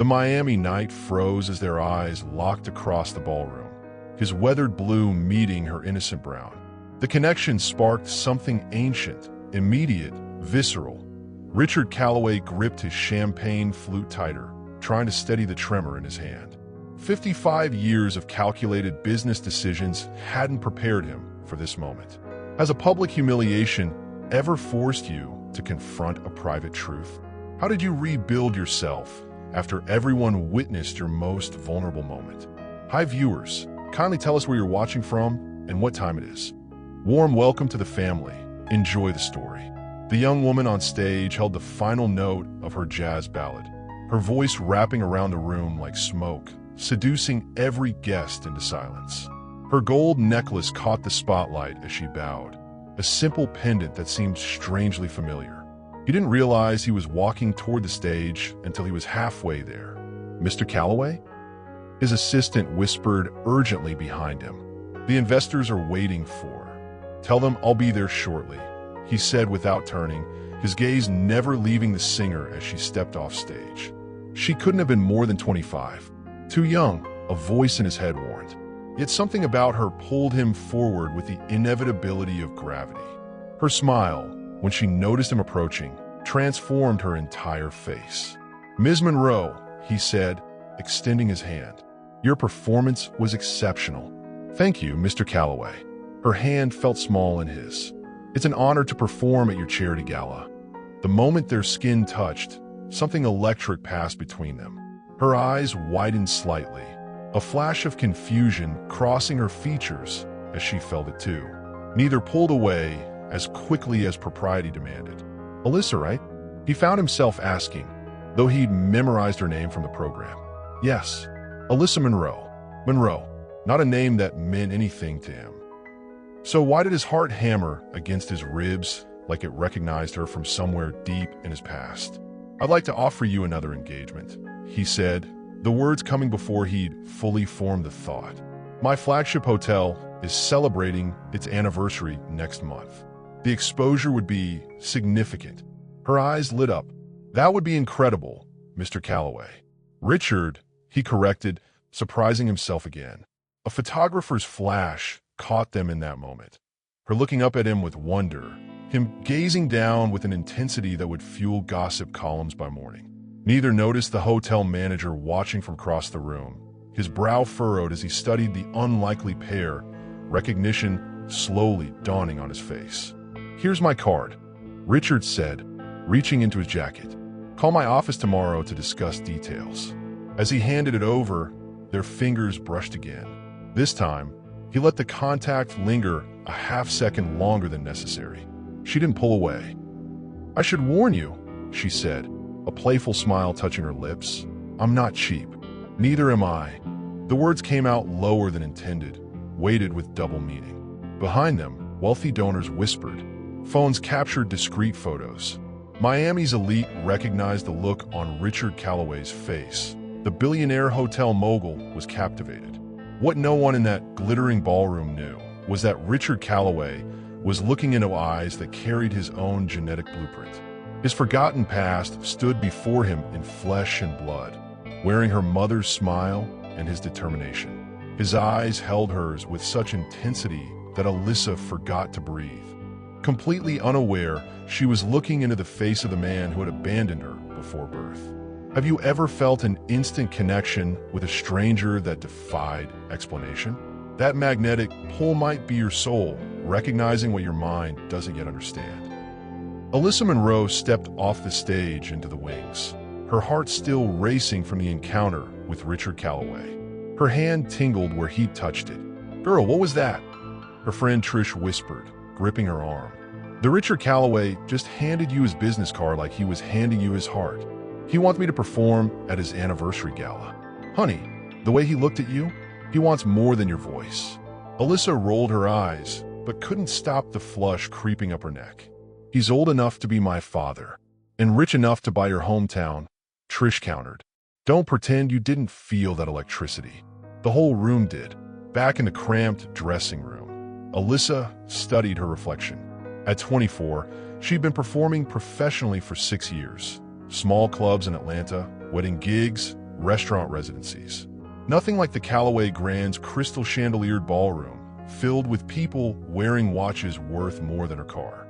The Miami night froze as their eyes locked across the ballroom, his weathered blue meeting her innocent brown. The connection sparked something ancient, immediate, visceral. Richard Calloway gripped his champagne flute tighter, trying to steady the tremor in his hand. 55 years of calculated business decisions hadn't prepared him for this moment. Has a public humiliation ever forced you to confront a private truth? How did you rebuild yourself after everyone witnessed your most vulnerable moment? Hi viewers, kindly tell us where you're watching from and what time it is. Warm welcome to the family. Enjoy the story. The young woman on stage held the final note of her jazz ballad, her voice wrapping around the room like smoke, seducing every guest into silence. Her gold necklace caught the spotlight as she bowed, a simple pendant that seemed strangely familiar. He didn't realize he was walking toward the stage until he was halfway there. "Mr. Calloway?" His assistant whispered urgently behind him. "The investors are waiting for. Tell them I'll be there shortly," he said without turning, his gaze never leaving the singer as she stepped off stage. She couldn't have been more than 25. Too young, a voice in his head warned. Yet something about her pulled him forward with the inevitability of gravity. Her smile, when she noticed him approaching, transformed her entire face. "Ms. Monroe," he said, extending his hand. "Your performance was exceptional." "Thank you, Mr. Calloway." Her hand felt small in his. "It's an honor to perform at your charity gala." The moment their skin touched, something electric passed between them. Her eyes widened slightly, a flash of confusion crossing her features as she felt it too. Neither pulled away as quickly as propriety demanded. "Alyssa, right?" He found himself asking, though he'd memorized her name from the program. Yes, Alyssa Monroe. Monroe, not a name that meant anything to him. So why did his heart hammer against his ribs like it recognized her from somewhere deep in his past? "I'd like to offer you another engagement," he said, the words coming before he'd fully formed the thought. "My flagship hotel is celebrating its anniversary next month. The exposure would be significant." Her eyes lit up. "That would be incredible, Mr. Calloway." "Richard," he corrected, surprising himself again. A photographer's flash caught them in that moment. Her looking up at him with wonder, him gazing down with an intensity that would fuel gossip columns by morning. Neither noticed the hotel manager watching from across the room, his brow furrowed as he studied the unlikely pair, recognition slowly dawning on his face. "Here's my card," Richard said, reaching into his jacket. "Call my office tomorrow to discuss details." As he handed it over, their fingers brushed again. This time, he let the contact linger a half-second longer than necessary. She didn't pull away. "I should warn you," she said, a playful smile touching her lips. "I'm not cheap. Neither am I." The words came out lower than intended, weighted with double meaning. Behind them, wealthy donors whispered. Phones captured discreet photos. Miami's elite recognized the look on Richard Calloway's face. The billionaire hotel mogul was captivated. What no one in that glittering ballroom knew was that Richard Calloway was looking into eyes that carried his own genetic blueprint. His forgotten past stood before him in flesh and blood, wearing her mother's smile and his determination. His eyes held hers with such intensity that Alyssa forgot to breathe. Completely unaware, she was looking into the face of the man who had abandoned her before birth. Have you ever felt an instant connection with a stranger that defied explanation? That magnetic pull might be your soul, recognizing what your mind doesn't yet understand. Alyssa Monroe stepped off the stage into the wings, her heart still racing from the encounter with Richard Calloway. Her hand tingled where he'd touched it. "Girl, what was that?" her friend Trish whispered, gripping her arm. "The Richard Calloway just handed you his business card like he was handing you his heart. He wants me to perform at his anniversary gala. Honey, the way he looked at you, he wants more than your voice." Alyssa rolled her eyes, but couldn't stop the flush creeping up her neck. "He's old enough to be my father, and rich enough to buy your hometown," Trish countered. "Don't pretend you didn't feel that electricity." The whole room did. Back in the cramped dressing room, Alyssa studied her reflection. At 24, she'd been performing professionally for 6 years. Small clubs in Atlanta, wedding gigs, restaurant residencies. Nothing like the Callaway Grand's crystal chandeliered ballroom, filled with people wearing watches worth more than her car.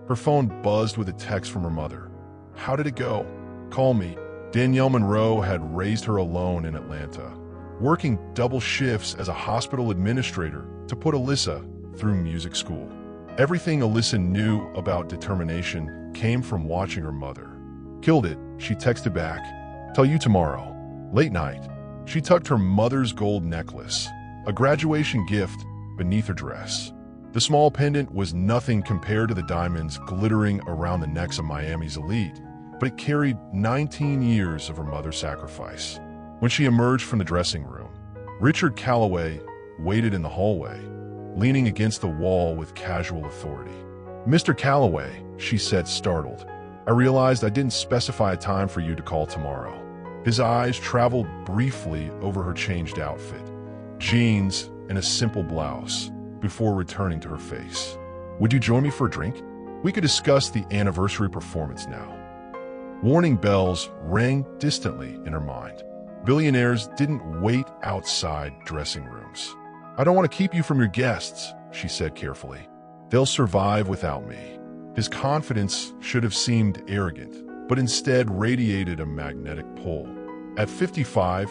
Her phone buzzed with a text from her mother. "How did it go? Call me." Danielle Monroe had raised her alone in Atlanta, working double shifts as a hospital administrator to put Alyssa through music school. Everything Alyssa knew about determination came from watching her mother. "Killed it," she texted back. "Tell you tomorrow." Late night, she tucked her mother's gold necklace, a graduation gift, beneath her dress. The small pendant was nothing compared to the diamonds glittering around the necks of Miami's elite, but it carried 19 years of her mother's sacrifice. When she emerged from the dressing room, Richard Callaway waited in the hallway, leaning against the wall with casual authority. "Mr. Callaway," she said, startled, "I realized I didn't specify a time for you to call tomorrow." His eyes traveled briefly over her changed outfit, jeans and a simple blouse, before returning to her face. "Would you join me for a drink? We could discuss the anniversary performance now." Warning bells rang distantly in her mind. Billionaires didn't wait outside dressing rooms. "I don't want to keep you from your guests," she said carefully. "They'll survive without me." His confidence should have seemed arrogant, but instead radiated a magnetic pull. At 55,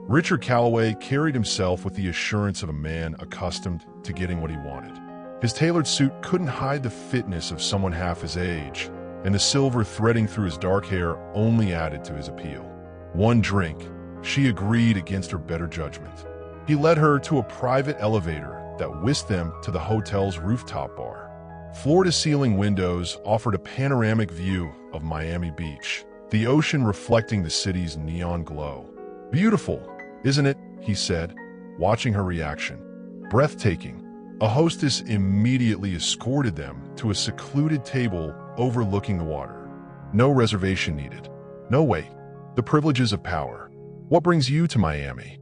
Richard Callaway carried himself with the assurance of a man accustomed to getting what he wanted. His tailored suit couldn't hide the fitness of someone half his age, and the silver threading through his dark hair only added to his appeal. One drink, she agreed against her better judgment. He led her to a private elevator that whisked them to the hotel's rooftop bar. Floor-to-ceiling windows offered a panoramic view of Miami Beach, the ocean reflecting the city's neon glow. "Beautiful, isn't it?" he said, watching her reaction. "Breathtaking." A hostess immediately escorted them to a secluded table overlooking the water. No reservation needed. No wait. The privileges of power. "What brings you to Miami?"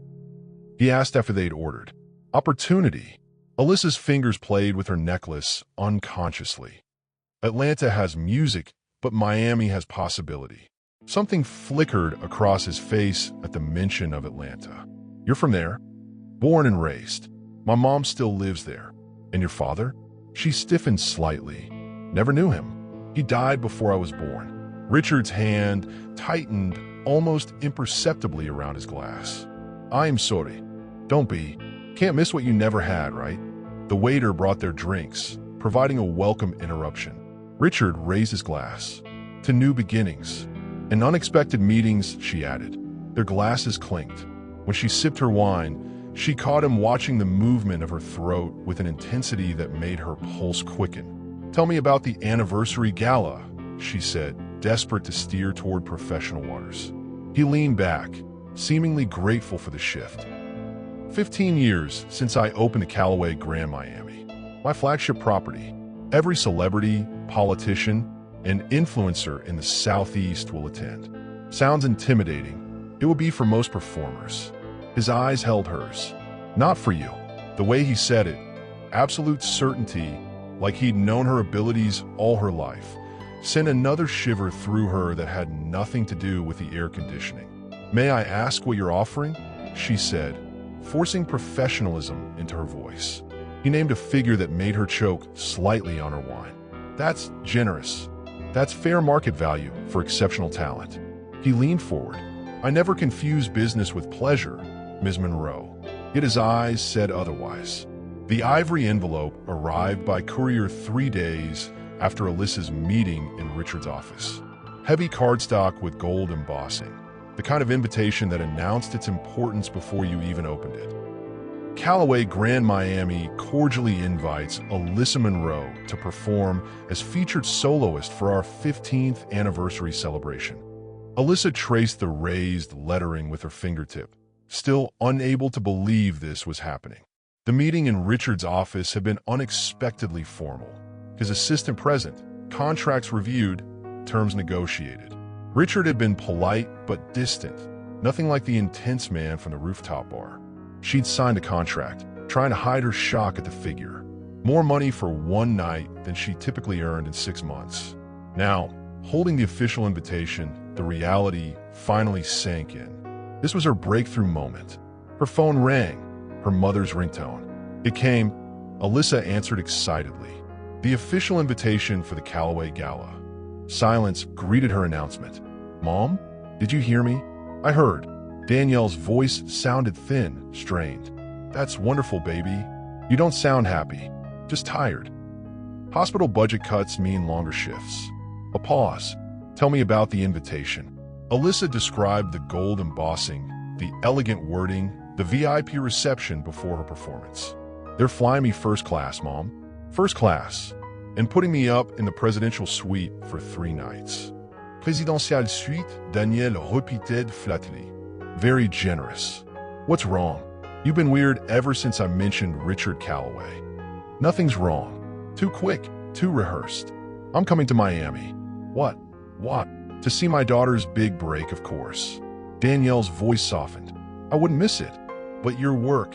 he asked after they'd ordered. "Opportunity." Alyssa's fingers played with her necklace unconsciously. "Atlanta has music, but Miami has possibility." Something flickered across his face at the mention of Atlanta. "You're from there?" "Born and raised. My mom still lives there." "And your father?" She stiffened slightly. "Never knew him. He died before I was born." Richard's hand tightened almost imperceptibly around his glass. "I'm sorry." "Don't be. Can't miss what you never had, right?" The waiter brought their drinks, providing a welcome interruption. Richard raised his glass. "To new beginnings and unexpected meetings," she added. Their glasses clinked. When she sipped her wine, she caught him watching the movement of her throat with an intensity that made her pulse quicken. "Tell me about the anniversary gala," she said, desperate to steer toward professional waters. He leaned back, seemingly grateful for the shift. 15 years since I opened the Callaway Grand Miami, my flagship property. Every celebrity, politician, and influencer in the Southeast will attend. Sounds intimidating. It will be for most performers. His eyes held hers. "Not for you." The way he said it, absolute certainty, like he'd known her abilities all her life, sent another shiver through her that had nothing to do with the air conditioning. "May I ask what you're offering?" she said, forcing professionalism into her voice. He named a figure that made her choke slightly on her wine. "That's generous. That's fair market value for exceptional talent." He leaned forward. "I never confuse business with pleasure, Ms. Monroe." Yet his eyes said otherwise. The ivory envelope arrived by courier 3 days after Alyssa's meeting in Richard's office. Heavy cardstock with gold embossing, the kind of invitation that announced its importance before you even opened it. Callaway Grand Miami cordially invites Alyssa Monroe to perform as featured soloist for our 15th anniversary celebration. Alyssa traced the raised lettering with her fingertip, still unable to believe this was happening. The meeting in Richard's office had been unexpectedly formal. His assistant present, contracts reviewed, terms negotiated. Richard had been polite but distant, nothing like the intense man from the rooftop bar. She'd signed a contract, trying to hide her shock at the figure. More money for one night than she typically earned in 6 months. Now, holding the official invitation, the reality finally sank in. This was her breakthrough moment. Her phone rang, her mother's ringtone. It came. Alyssa answered excitedly. The official invitation for the Callaway Gala. Silence greeted her announcement. "Mom, did you hear me?" "I heard." Danielle's voice sounded thin, strained. "That's wonderful, baby. You don't sound happy, just tired." Hospital budget cuts mean longer shifts. A pause. "Tell me about the invitation." Alyssa described the gold embossing, the elegant wording, the VIP reception before her performance. "They're flying me first class, Mom. First class. And putting me up in the presidential suite for 3 nights. Présidentielle suite, Danielle repeated flatly. Very generous. What's wrong? You've been weird ever since I mentioned Richard Callaway. Nothing's wrong. Too quick, too rehearsed. I'm coming to Miami. What? What? To see my daughter's big break, of course." Danielle's voice softened. "I wouldn't miss it. But your work.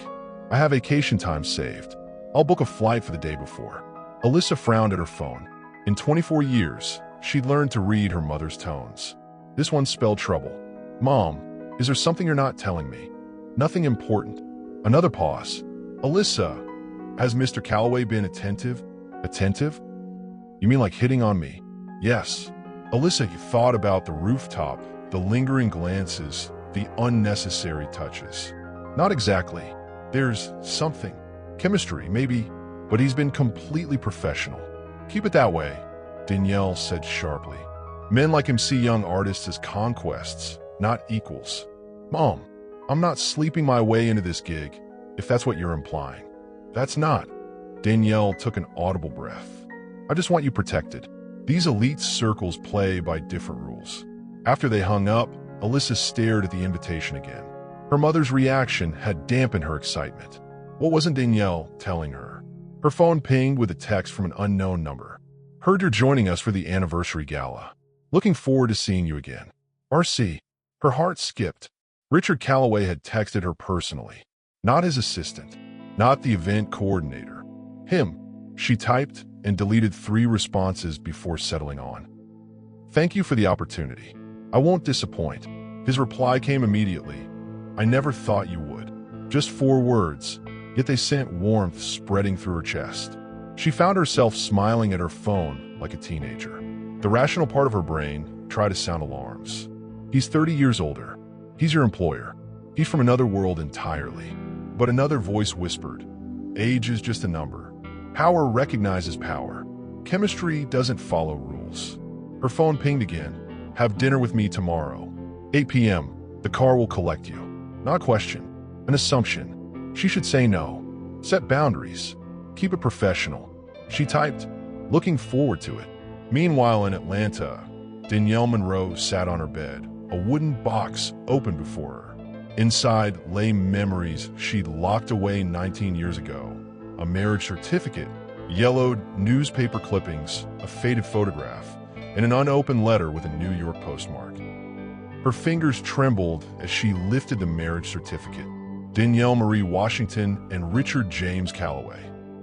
I have vacation time saved. I'll book a flight for the day before." Alyssa frowned at her phone. In 24 years, she'd learned to read her mother's tones. This one spelled trouble. "Mom, is there something you're not telling me?" "Nothing important." Another pause. "Alyssa, has Mr. Callaway been attentive?" "Attentive? You mean like hitting on me?" "Yes." Alyssa thought about the rooftop, the lingering glances, the unnecessary touches. "Not exactly. There's something. Chemistry, maybe, but he's been completely professional." "Keep it that way," Danielle said sharply. "Men like him see young artists as conquests, not equals." "Mom, I'm not sleeping my way into this gig, if that's what you're implying." "That's not." Danielle took an audible breath. "I just want you protected. These elite circles play by different rules." After they hung up, Alyssa stared at the invitation again. Her mother's reaction had dampened her excitement. What wasn't Danielle telling her? Her phone pinged with a text from an unknown number. "Heard you're joining us for the anniversary gala. Looking forward to seeing you again. RC." Her heart skipped. Richard Callaway had texted her personally. Not his assistant. Not the event coordinator. Him. She typed and deleted 3 responses before settling on. "Thank you for the opportunity. I won't disappoint." His reply came immediately. "I never thought you would." Just 4 words, yet they sent warmth spreading through her chest. She found herself smiling at her phone like a teenager. The rational part of her brain tried to sound alarms. "He's 30 years older. He's your employer. He's from another world entirely." But another voice whispered, "Age is just a number. Power recognizes power. Chemistry doesn't follow rules." Her phone pinged again. "Have dinner with me tomorrow. 8 p.m. The car will collect you." Not a question, an assumption. She should say no. Set boundaries. Keep it professional. She typed, looking forward to it. Meanwhile in Atlanta, Danielle Monroe sat on her bed, a wooden box open before her. Inside lay memories she'd locked away 19 years ago. A marriage certificate, yellowed newspaper clippings, a faded photograph, and an unopened letter with a New York postmark. Her fingers trembled as she lifted the marriage certificate. Danielle Marie Washington and Richard James Callaway.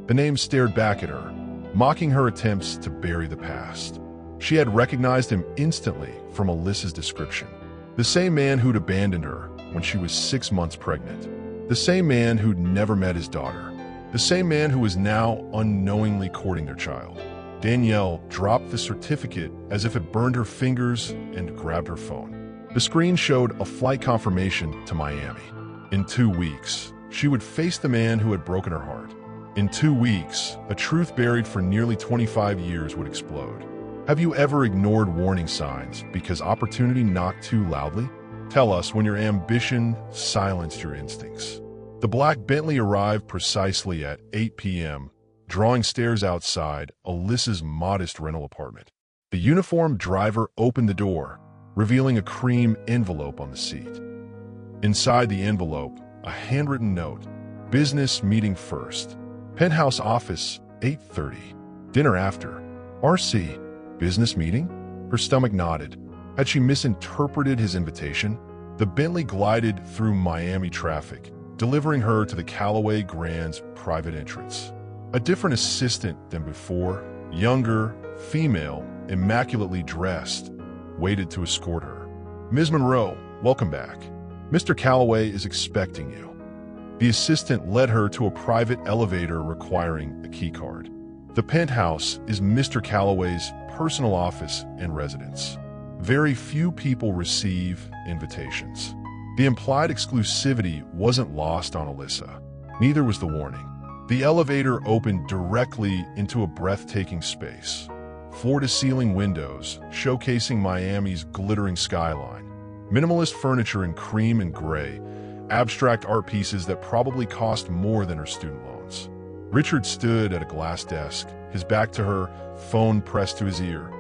The names stared back at her, mocking her attempts to bury the past. She had recognized him instantly from Alyssa's description. The same man who'd abandoned her when she was 6 months pregnant. The same man who'd never met his daughter. The same man who was now unknowingly courting their child. Danielle dropped the certificate as if it burned her fingers and grabbed her phone. The screen showed a flight confirmation to Miami. In 2 weeks, she would face the man who had broken her heart. In 2 weeks, a truth buried for nearly 25 years would explode. Have you ever ignored warning signs because opportunity knocked too loudly? Tell us when your ambition silenced your instincts. The black Bentley arrived precisely at 8 p.m., drawing stares outside Alyssa's modest rental apartment. The uniformed driver opened the door, revealing a cream envelope on the seat. Inside the envelope, a handwritten note. Business meeting first. Penthouse office, 8:30. Dinner after. RC. Business meeting? Her stomach nodded. Had she misinterpreted his invitation? The Bentley glided through Miami traffic, delivering her to the Callaway Grand's private entrance. A different assistant than before, younger, female, immaculately dressed, waited to escort her. "Ms. Monroe, welcome back." Mr. Calloway is expecting you. The assistant led her to a private elevator requiring a key card. The penthouse is Mr. Calloway's personal office and residence. Very few people receive invitations. The implied exclusivity wasn't lost on Alyssa. Neither was the warning. The elevator opened directly into a breathtaking space. Floor-to-ceiling windows showcasing Miami's glittering skyline. Minimalist furniture in cream and gray. Abstract art pieces that probably cost more than her student loans. Richard stood at a glass desk, his back to her, phone pressed to his ear.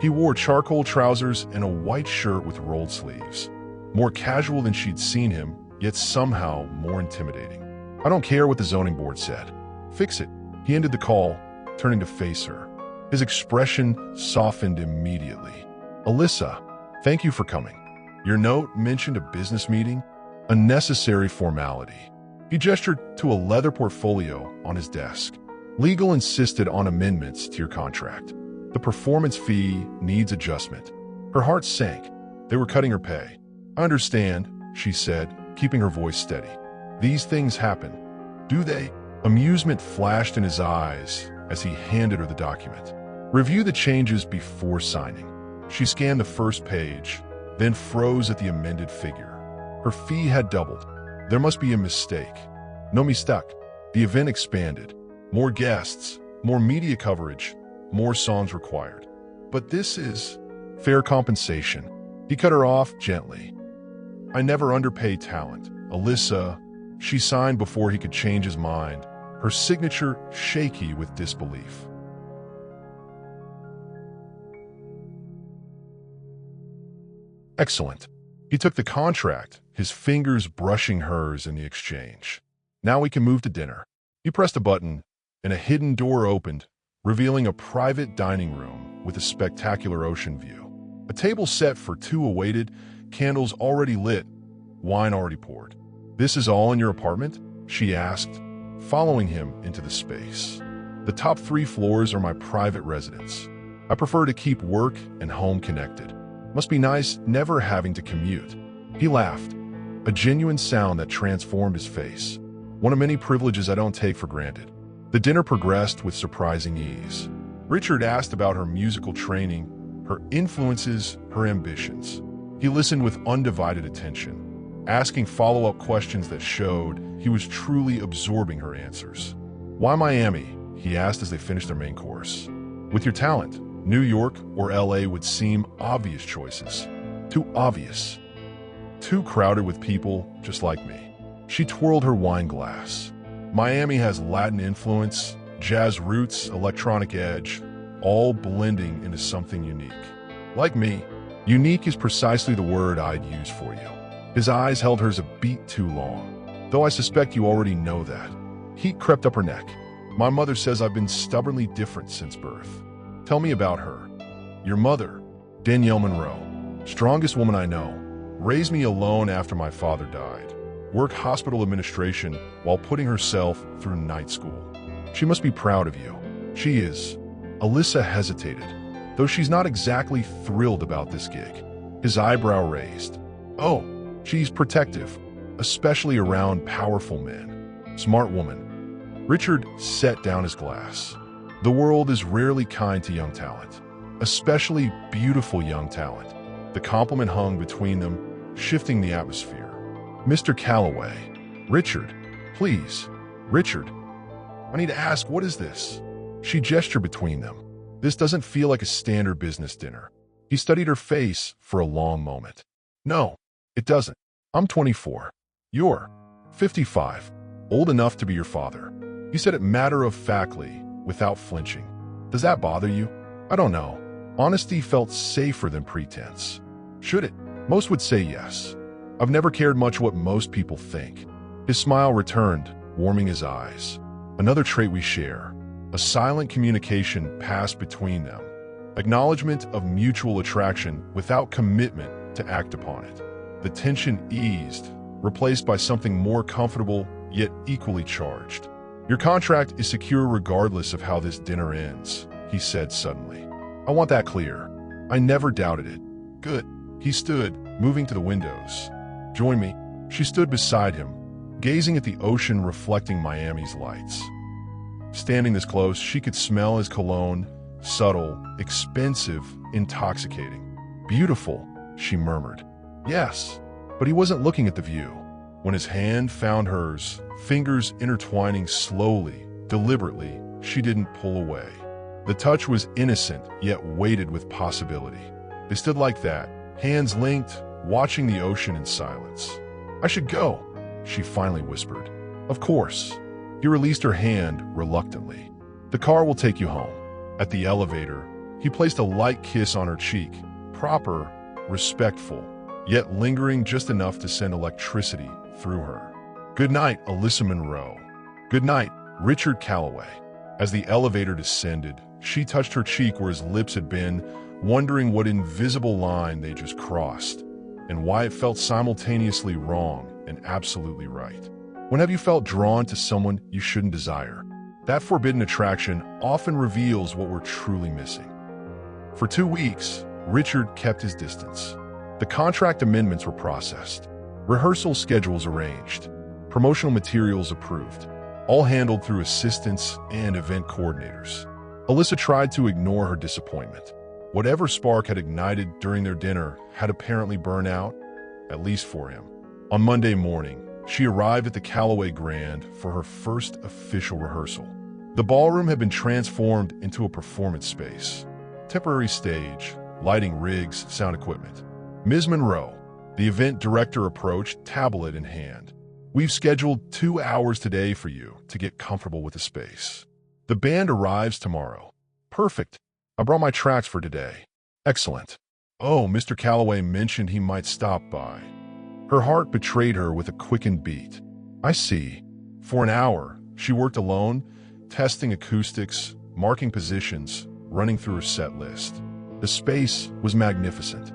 He wore charcoal trousers and a white shirt with rolled sleeves. More casual than she'd seen him, yet somehow more intimidating. I don't care what the zoning board said. Fix it. He ended the call, turning to face her. His expression softened immediately. Alyssa, thank you for coming. Your note mentioned a business meeting, a necessary formality. He gestured to a leather portfolio on his desk. Legal insisted on amendments to your contract. The performance fee needs adjustment. Her heart sank. They were cutting her pay. I understand, she said, keeping her voice steady. These things happen. Do they? Amusement flashed in his eyes as he handed her the document. Review the changes before signing. She scanned the first page, then froze at the amended figure. Her fee had doubled. There must be a mistake. No mistake. The event expanded. More guests, more media coverage, more songs required. But this is fair compensation. He cut her off gently. I never underpay talent. Alyssa, she signed before he could change his mind, her signature shaky with disbelief. Excellent. He took the contract, his fingers brushing hers in the exchange. Now we can move to dinner. He pressed a button, and a hidden door opened, revealing a private dining room with a spectacular ocean view. A table set for two awaited, candles already lit, wine already poured. This is all in your apartment? She asked, following him into the space. The top 3 floors are my private residence. I prefer to keep work and home connected. Must be nice never having to commute. He laughed, a genuine sound that transformed his face. One of many privileges I don't take for granted. The dinner progressed with surprising ease. Richard asked about her musical training, her influences, her ambitions. He listened with undivided attention, asking follow-up questions that showed he was truly absorbing her answers. Why Miami? He asked as they finished their main course. With your talent, New York or LA would seem obvious choices. Too obvious. Too crowded with people just like me. She twirled her wine glass. Miami has Latin influence, jazz roots, electronic edge, all blending into something unique. Like me, unique is precisely the word I'd use for you. His eyes held hers a beat too long, though I suspect you already know that. Heat crept up her neck. My mother says I've been stubbornly different since birth. Tell me about her. Your mother, Danielle Monroe, strongest woman I know, raised me alone after my father died. Worked hospital administration while putting herself through night school. She must be proud of you. She is. Alyssa hesitated, though she's not exactly thrilled about this gig. His eyebrow raised. Oh, she's protective, especially around powerful men. Smart woman. Richard set down his glass. The world is rarely kind to young talent, especially beautiful young talent. The compliment hung between them, shifting the atmosphere. Mr. Calloway. Richard, please. Richard. I need to ask, what is this? She gestured between them. This doesn't feel like a standard business dinner. He studied her face for a long moment. No, it doesn't. I'm 24. You're 55. Old enough to be your father. He said it matter-of-factly, without flinching. Does that bother you? I don't know. Honesty felt safer than pretense. Should it? Most would say yes. I've never cared much what most people think. His smile returned, warming his eyes. Another trait we share. A silent communication passed between them. Acknowledgement of mutual attraction without commitment to act upon it. The tension eased, replaced by something more comfortable, yet equally charged. Your contract is secure regardless of how this dinner ends, he said suddenly. I want that clear. I never doubted it. Good. He stood, moving to the windows. Join me." She stood beside him, gazing at the ocean reflecting Miami's lights. Standing this close, she could smell his cologne, subtle, expensive, intoxicating. "Beautiful," she murmured. "Yes," but he wasn't looking at the view. When his hand found hers, fingers intertwining slowly, deliberately, she didn't pull away. The touch was innocent, yet weighted with possibility. They stood like that, hands linked, watching the ocean in silence. "I should go," she finally whispered. "Of course." He released her hand reluctantly. "The car will take you home." At the elevator, he placed a light kiss on her cheek, proper, respectful, yet lingering just enough to send electricity through her. "Good night, Alyssa Monroe." "Good night, Richard Calloway." As the elevator descended, she touched her cheek where his lips had been, wondering what invisible line they just crossed, and why it felt simultaneously wrong and absolutely right. When have you felt drawn to someone you shouldn't desire? That forbidden attraction often reveals what we're truly missing. For 2 weeks, Richard kept his distance. The contract amendments were processed, rehearsal schedules arranged, promotional materials approved, all handled through assistants and event coordinators. Alyssa tried to ignore her disappointment. Whatever spark had ignited during their dinner had apparently burned out, at least for him. On Monday morning, she arrived at the Calloway Grand for her first official rehearsal. The ballroom had been transformed into a performance space. Temporary stage, lighting rigs, sound equipment. "Ms. Monroe," the event director approached, tablet in hand. "We've scheduled 2 hours today for you to get comfortable with the space. The band arrives tomorrow." "Perfect. I brought my tracks for today." "Excellent." "Oh, Mr. Calloway mentioned he might stop by." Her heart betrayed her with a quickened beat. "I see." For an hour, she worked alone, testing acoustics, marking positions, running through her set list. The space was magnificent.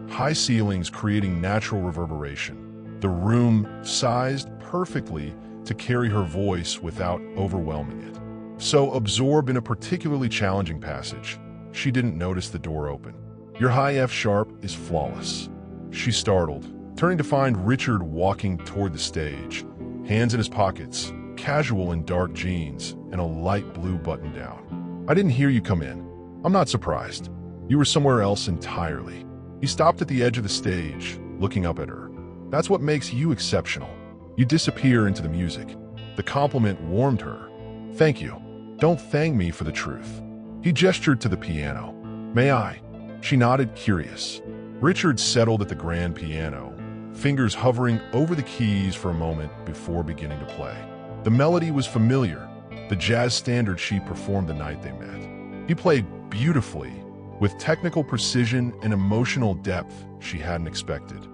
High ceilings creating natural reverberation. The room sized perfectly to carry her voice without overwhelming it. So absorbed in a particularly challenging passage, she didn't notice the door open. "Your high F sharp is flawless." She startled, turning to find Richard walking toward the stage, hands in his pockets, casual in dark jeans and a light blue button-down. "I didn't hear you come in." "I'm not surprised. You were somewhere else entirely." He stopped at the edge of the stage, looking up at her. "That's what makes you exceptional. You disappear into the music." The compliment warmed her. "Thank you. Don't thank me for the truth." He gestured to the piano. "May I?" She nodded, curious. Richard settled at the grand piano, fingers hovering over the keys for a moment before beginning to play. The melody was familiar, the jazz standard she performed the night they met. He played beautifully, with technical precision and emotional depth she hadn't expected.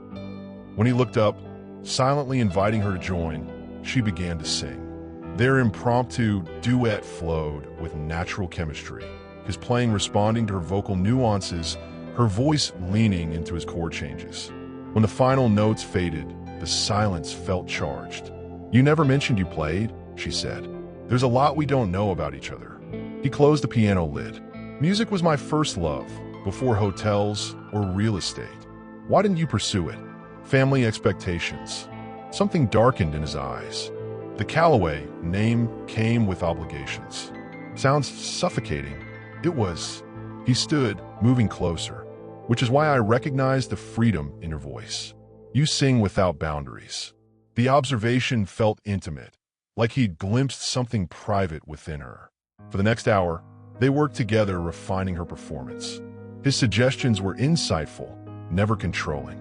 When he looked up, silently inviting her to join, she began to sing. Their impromptu duet flowed with natural chemistry, his playing responding to her vocal nuances, her voice leaning into his chord changes. When the final notes faded, the silence felt charged. "You never mentioned you played," she said. "There's a lot we don't know about each other." He closed the piano lid. "Music was my first love, before hotels or real estate." "Why didn't you pursue it?" "Family expectations." Something darkened in his eyes. The Calloway name came with obligations. "Sounds suffocating." It was. He stood, moving closer, which is why I recognized the freedom in her voice. "You sing without boundaries." The observation felt intimate, like he'd glimpsed something private within her. For the next hour, they worked together, refining her performance. His suggestions were insightful, never controlling.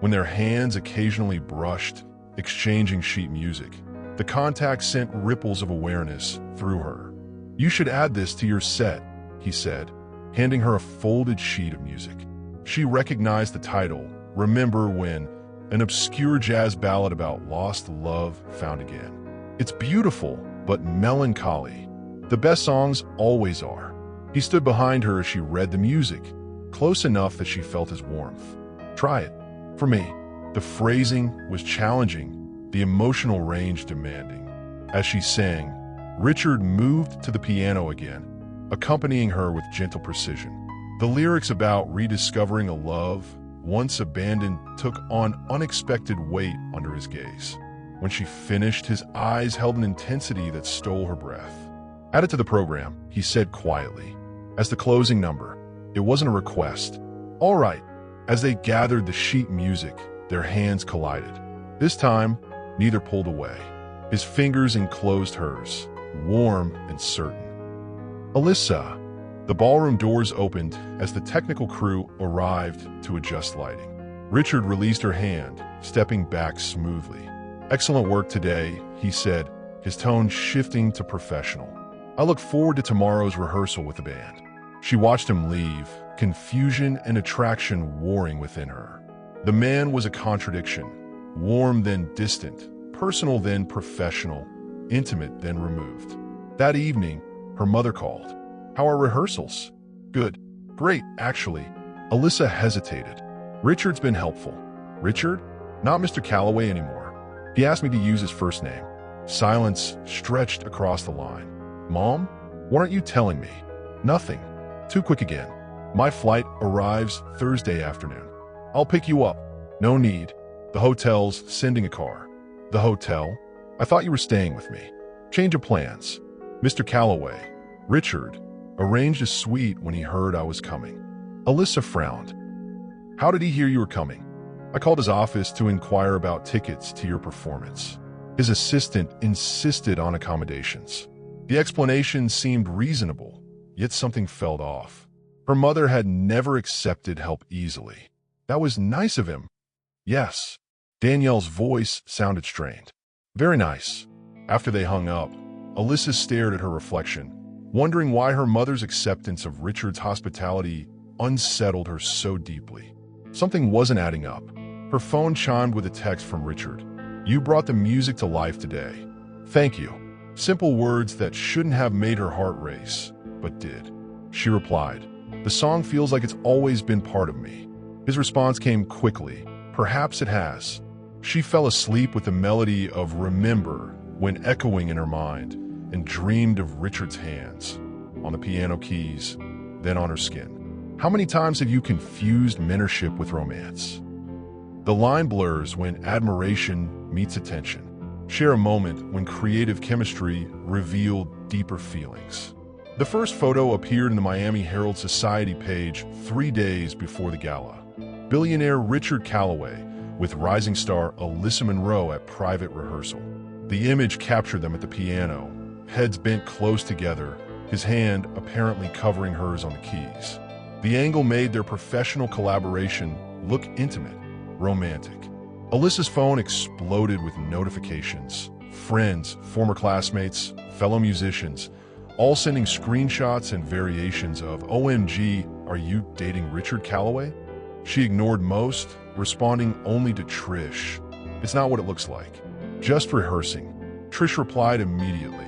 When their hands occasionally brushed, exchanging sheet music, the contact sent ripples of awareness through her. "You should add this to your set," he said, handing her a folded sheet of music. She recognized the title, "Remember When," an obscure jazz ballad about lost love found again. "It's beautiful, but melancholy. The best songs always are." He stood behind her as she read the music, close enough that she felt his warmth. "Try it. For me." The phrasing was challenging, the emotional range demanding. As she sang, Richard moved to the piano again, accompanying her with gentle precision. The lyrics about rediscovering a love, once abandoned, took on unexpected weight under his gaze. When she finished, his eyes held an intensity that stole her breath. "Add it to the program," he said quietly. As the closing number, it wasn't a request. "All right." As they gathered the sheet music, their hands collided. This time, neither pulled away. His fingers enclosed hers, warm and certain. "Alyssa." The ballroom doors opened as the technical crew arrived to adjust lighting. Richard released her hand, stepping back smoothly. "Excellent work today," he said, his tone shifting to professional. "I look forward to tomorrow's rehearsal with the band." She watched him leave, confusion and attraction warring within her. The man was a contradiction, warm then distant, personal then professional, intimate then removed. That evening, her mother called. "How are rehearsals?" "Good. Great, actually." Alyssa hesitated. "Richard's been helpful." "Richard? Not Mr. Calloway anymore. He asked me to use his first name." Silence stretched across the line. "Mom? What aren't you telling me?" "Nothing. Too quick again. My flight arrives Thursday afternoon. I'll pick you up." "No need. The hotel's sending a car." "The hotel? I thought you were staying with me." "Change of plans. Mr. Calloway, Richard, arranged a suite when he heard I was coming." Alyssa frowned. "How did he hear you were coming?" "I called his office to inquire about tickets to your performance." His assistant insisted on accommodations. The explanation seemed reasonable, yet something felt off. Her mother had never accepted help easily. "That was nice of him." "Yes." Danielle's voice sounded strained. "Very nice." After they hung up, Alyssa stared at her reflection, wondering why her mother's acceptance of Richard's hospitality unsettled her so deeply. Something wasn't adding up. Her phone chimed with a text from Richard. "You brought the music to life today. Thank you." Simple words that shouldn't have made her heart race, but did. She replied, "The song feels like it's always been part of me." His response came quickly. "Perhaps it has." She fell asleep with the melody of "Remember" when echoing in her mind, and dreamed of Richard's hands, on the piano keys, then on her skin. How many times have you confused mentorship with romance? The line blurs when admiration meets attention. Share a moment when creative chemistry revealed deeper feelings. The first photo appeared in the Miami Herald Society page 3 days before the gala. Billionaire Richard Calloway with rising star Alyssa Monroe at private rehearsal. The image captured them at the piano, heads bent close together, his hand apparently covering hers on the keys. The angle made their professional collaboration look intimate, romantic. Alyssa's phone exploded with notifications. Friends, former classmates, fellow musicians, all sending screenshots and variations of "OMG, are you dating Richard Calloway?" She ignored most, responding only to Trish. "It's not what it looks like. Just rehearsing." Trish replied immediately.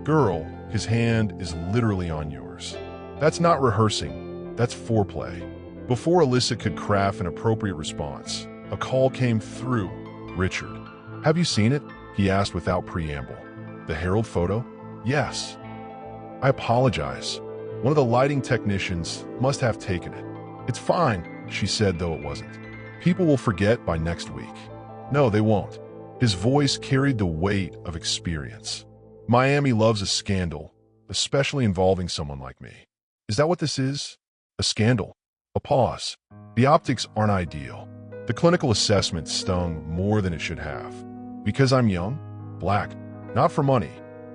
"Girl, his hand is literally on yours. That's not rehearsing, that's foreplay." Before Alyssa could craft an appropriate response, a call came through. "Richard, have you seen it?" he asked without preamble. "The Herald photo?" "Yes." "I apologize. One of the lighting technicians must have taken it." "It's fine," she said, though it wasn't. "People will forget by next week." "No, they won't." His voice carried the weight of experience. "Miami loves a scandal, especially involving someone like me." "Is that what this is? A scandal?" A pause. "The optics aren't ideal. The clinical assessment stung more than it should have. Because I'm young? Black. Not for money.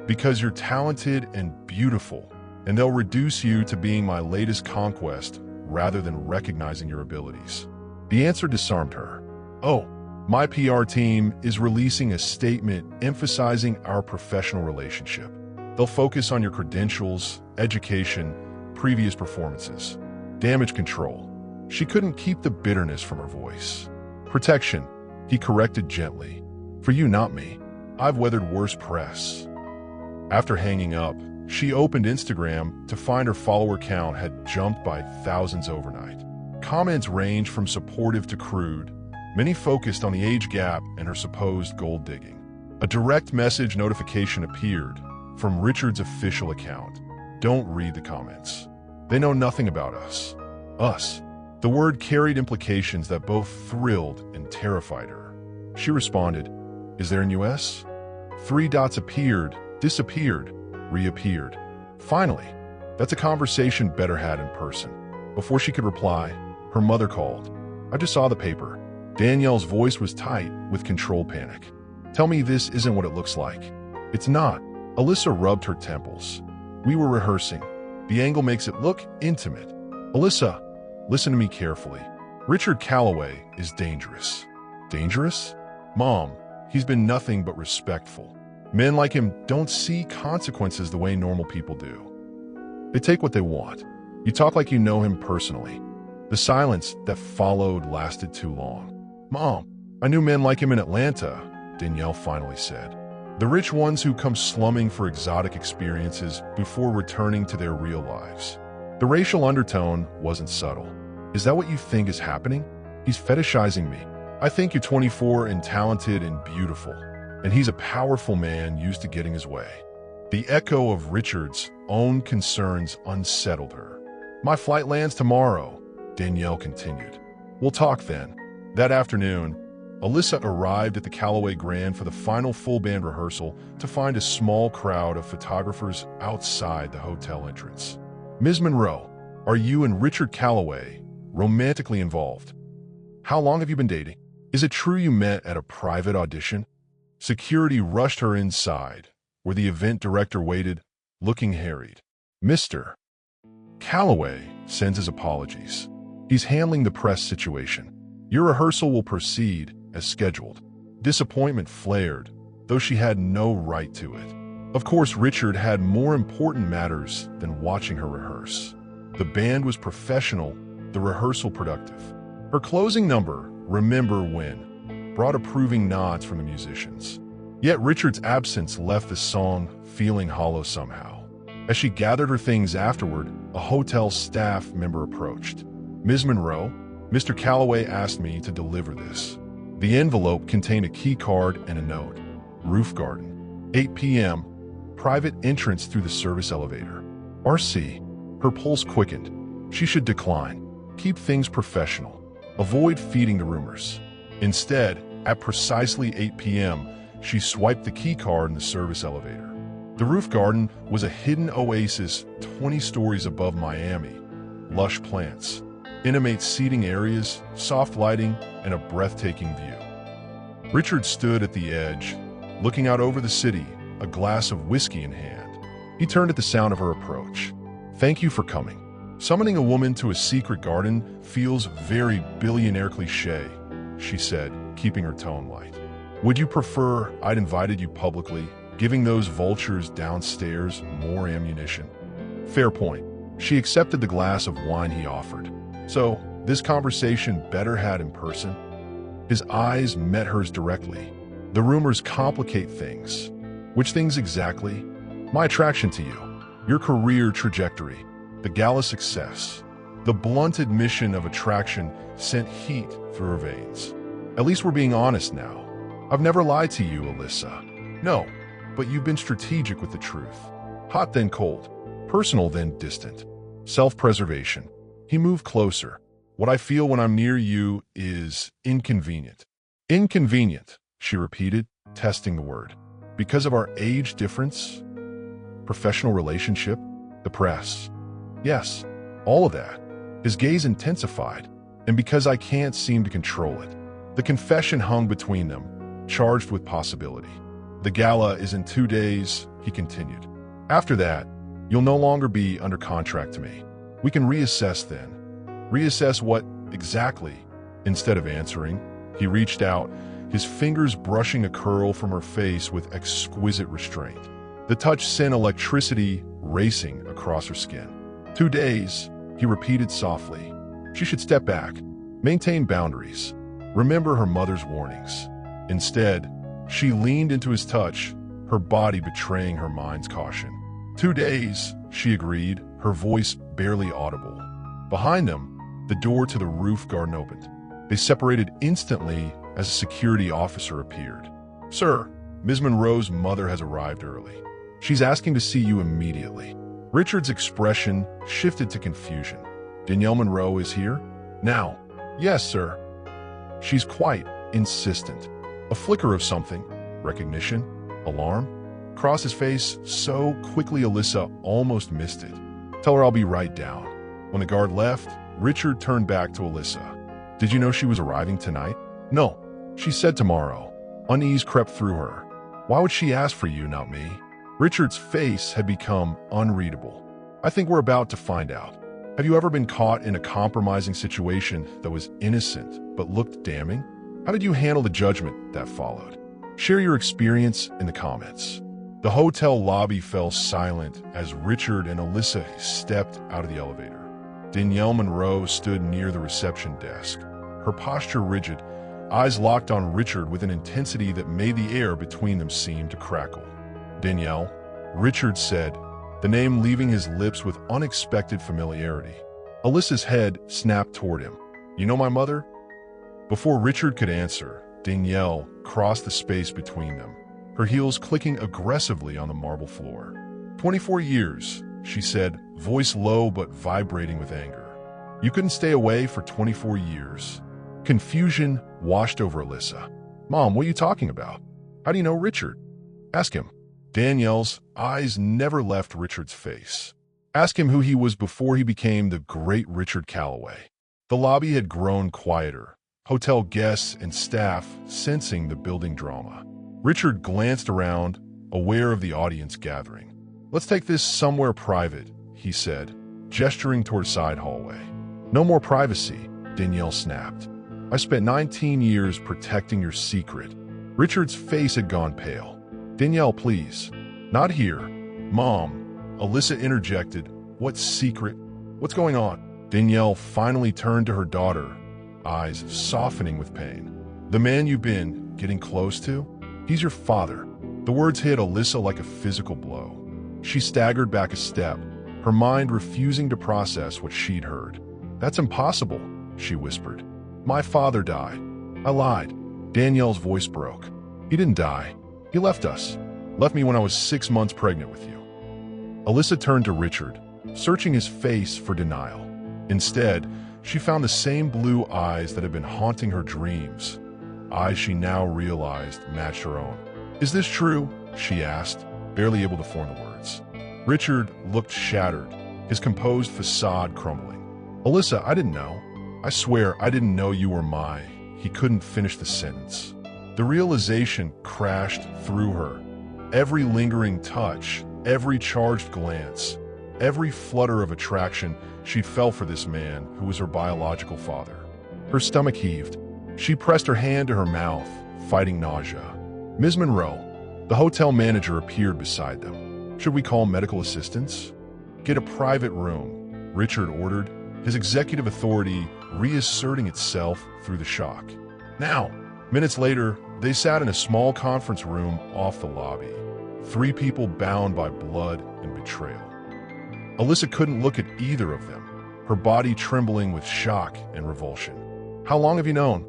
Because you're talented and beautiful, and they'll reduce you to being my latest conquest rather than recognizing your abilities." The answer disarmed her. "Oh, my PR team is releasing a statement emphasizing our professional relationship. They'll focus on your credentials, education, previous performances. Damage control." She couldn't keep the bitterness from her voice. "Protection," he corrected gently. "For you, not me. I've weathered worse press." After hanging up, she opened Instagram to find her follower count had jumped by thousands overnight. Comments ranged from supportive to crude. Many focused on the age gap and her supposed gold digging. A direct message notification appeared from Richard's official account. "Don't read the comments. They know nothing about us. Us. The word carried implications that both thrilled and terrified her. She responded, "Is there an US?" Three dots appeared, disappeared, reappeared. Finally, that's a conversation better had in person. Before she could reply, her mother called. "I just saw the paper." Danielle's voice was tight with controlled panic. "Tell me this isn't what it looks like." "It's not." Alyssa rubbed her temples. "We were rehearsing. The angle makes it look intimate." "Alyssa, listen to me carefully. Richard Calloway is dangerous." "Dangerous?" "Mom, he's been nothing but respectful. Men like him don't see consequences the way normal people do. They take what they want. You talk like you know him personally." The silence that followed lasted too long. "Mom, I knew men like him in Atlanta," Danielle finally said. "The rich ones who come slumming for exotic experiences before returning to their real lives." The racial undertone wasn't subtle. "Is that what you think is happening? He's fetishizing me. I think you're 24 and talented and beautiful, and he's a powerful man used to getting his way." The echo of Richard's own concerns unsettled her. "My flight lands tomorrow," Danielle continued. "We'll talk then." That afternoon, Alyssa arrived at the Calloway Grand for the final full band rehearsal to find a small crowd of photographers outside the hotel entrance. "Ms. Monroe, are you and Richard Calloway romantically involved? How long have you been dating? Is it true you met at a private audition?" Security rushed her inside, where the event director waited, looking harried. "Mr. Calloway sends his apologies. He's handling the press situation. Your rehearsal will proceed as scheduled." Disappointment flared, though she had no right to it. Of course, Richard had more important matters than watching her rehearse. The band was professional, the rehearsal productive. Her closing number, "Remember When," brought approving nods from the musicians. Yet Richard's absence left the song feeling hollow somehow. As she gathered her things afterward, a hotel staff member approached. "Ms. Monroe, Mr. Calloway asked me to deliver this." The envelope contained a key card and a note. "Roof Garden, 8 p.m., private entrance through the service elevator." RC. Her pulse quickened. She should decline. Keep things professional. Avoid feeding the rumors. Instead, at precisely 8 p.m., she swiped the key card in the service elevator. The Roof Garden was a hidden oasis 20 stories above Miami. Lush plants, intimate seating areas, soft lighting, and a breathtaking view. Richard stood at the edge, looking out over the city, a glass of whiskey in hand. He turned at the sound of her approach. "Thank you for coming. Summoning a woman to a secret garden feels very billionaire cliché," she said, keeping her tone light. "Would you prefer I'd invited you publicly, giving those vultures downstairs more ammunition?" Fair point. She accepted the glass of wine he offered. "So, this conversation better had in person?" His eyes met hers directly. "The rumors complicate things." "Which things exactly?" "My attraction to you, your career trajectory, the gala success." The blunt admission of attraction sent heat through her veins. "At least we're being honest now. I've never lied to you, Alyssa." "No, but you've been strategic with the truth. Hot then cold, personal then distant. Self-preservation." He moved closer. "What I feel when I'm near you is inconvenient." "Inconvenient," she repeated, testing the word. "Because of our age difference? Professional relationship? The press?" "Yes, all of that." His gaze intensified, "and because I can't seem to control it." The confession hung between them, charged with possibility. "The gala is in 2 days," he continued. "After that, you'll no longer be under contract to me. We can reassess then." "Reassess what, exactly?" Instead of answering, he reached out, his fingers brushing a curl from her face with exquisite restraint. The touch sent electricity racing across her skin. 2 days, he repeated softly. She should step back, maintain boundaries, remember her mother's warnings. Instead, she leaned into his touch, her body betraying her mind's caution. 2 days, she agreed, her voice barely audible. Behind them, the door to the roof garden opened. They separated instantly as a security officer appeared. "Sir, Ms. Monroe's mother has arrived early. She's asking to see you immediately." Richard's expression shifted to confusion. "Danielle Monroe is here?" Now. Yes, sir. She's quite insistent. A flicker of something, recognition, alarm, crossed his face so quickly Alyssa almost missed it. Tell her I'll be right down. When the guard left, Richard turned back to Alyssa. Did you know she was arriving tonight? No. She said tomorrow. Unease crept through her. Why would she ask for you, not me? Richard's face had become unreadable. I think we're about to find out. Have you ever been caught in a compromising situation that was innocent but looked damning? How did you handle the judgment that followed? Share your experience in the comments. The hotel lobby fell silent as Richard and Alyssa stepped out of the elevator. Danielle Monroe stood near the reception desk, her posture rigid, eyes locked on Richard with an intensity that made the air between them seem to crackle. Danielle, Richard said, the name leaving his lips with unexpected familiarity. Alyssa's head snapped toward him. You know my mother? Before Richard could answer, Danielle crossed the space between them, her heels clicking aggressively on the marble floor. 24 years, she said, voice low but vibrating with anger. You couldn't stay away for 24 years. Confusion washed over Alyssa. Mom, what are you talking about? How do you know Richard? Ask him. Danielle's eyes never left Richard's face. Ask him who he was before he became the great Richard Calloway. The lobby had grown quieter, hotel guests and staff sensing the building drama. Richard glanced around, aware of the audience gathering. Let's take this somewhere private, he said, gesturing toward side hallway. No more privacy, Danielle snapped. I spent 19 years protecting your secret. Richard's face had gone pale. Danielle, please. Not here. Mom, Alyssa interjected. What secret? What's going on? Danielle finally turned to her daughter, eyes softening with pain. The man you've been getting close to? He's your father. The words hit Alyssa like a physical blow. She staggered back a step, her mind refusing to process what she'd heard. That's impossible, she whispered. My father died. I lied. Danielle's voice broke. He didn't die. He left us. Left me when I was 6 months pregnant with you. Alyssa turned to Richard, searching his face for denial. Instead, she found the same blue eyes that had been haunting her dreams. Eyes she now realized matched her own. Is this true? She asked, barely able to form the words. Richard looked shattered, his composed facade crumbling. Alyssa, I didn't know. I swear I didn't know you were my... He couldn't finish the sentence. The realization crashed through her. Every lingering touch, every charged glance, every flutter of attraction she felt for this man who was her biological father. Her stomach heaved. She pressed her hand to her mouth, fighting nausea. Ms. Monroe, the hotel manager, appeared beside them. Should we call medical assistance? Get a private room, Richard ordered, his executive authority reasserting itself through the shock. Now! Minutes later, they sat in a small conference room off the lobby. 3 people bound by blood and betrayal. Alyssa couldn't look at either of them, her body trembling with shock and revulsion. How long have you known?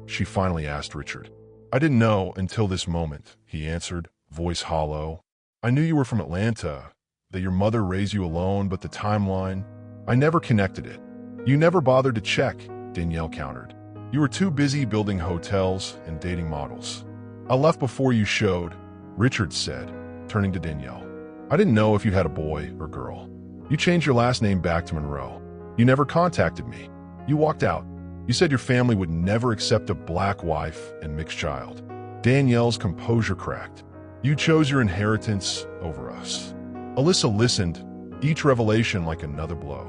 She finally asked Richard. I didn't know until this moment, he answered, voice hollow. I knew you were from Atlanta, that your mother raised you alone, but the timeline, I never connected it. You never bothered to check, Danielle countered. You were too busy building hotels and dating models. I left before you showed, Richard said, turning to Danielle. I didn't know if you had a boy or girl. You changed your last name back to Monroe. You never contacted me. You walked out. You said your family would never accept a black wife and mixed child. Danielle's composure cracked. You chose your inheritance over us. Alyssa listened, each revelation like another blow.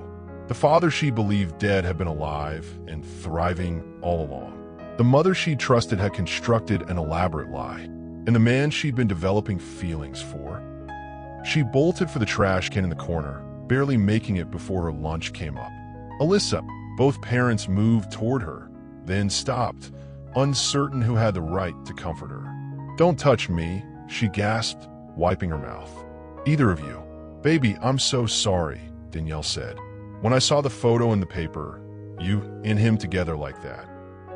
The father she believed dead had been alive and thriving all along. The mother she trusted had constructed an elaborate lie, and the man she'd been developing feelings for. She bolted for the trash can in the corner, barely making it before her lunch came up. Alyssa, both parents moved toward her, then stopped, uncertain who had the right to comfort her. Don't touch me, she gasped, wiping her mouth. Either of you. Baby, I'm so sorry, Danielle said. When I saw the photo in the paper, you and him together like that,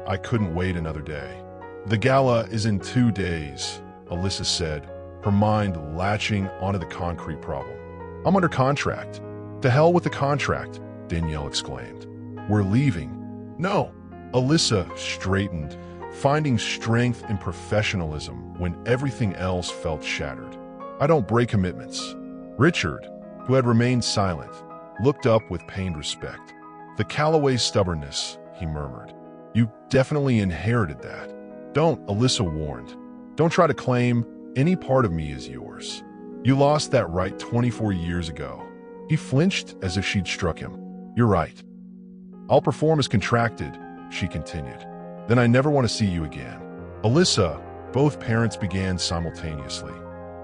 I couldn't wait another day. The gala is in 2 days, Alyssa said, her mind latching onto the concrete problem. I'm under contract. To hell with the contract, Danielle exclaimed. We're leaving. No. Alyssa straightened, finding strength in professionalism when everything else felt shattered. I don't break commitments. Richard, who had remained silent, looked up with pained respect. The Calloway stubbornness, he murmured. You definitely inherited that. Don't, Alyssa warned. Don't try to claim any part of me as yours. You lost that right 24 years ago. He flinched as if she'd struck him. You're right. I'll perform as contracted, she continued. Then I never want to see you again. Alyssa, both parents began simultaneously.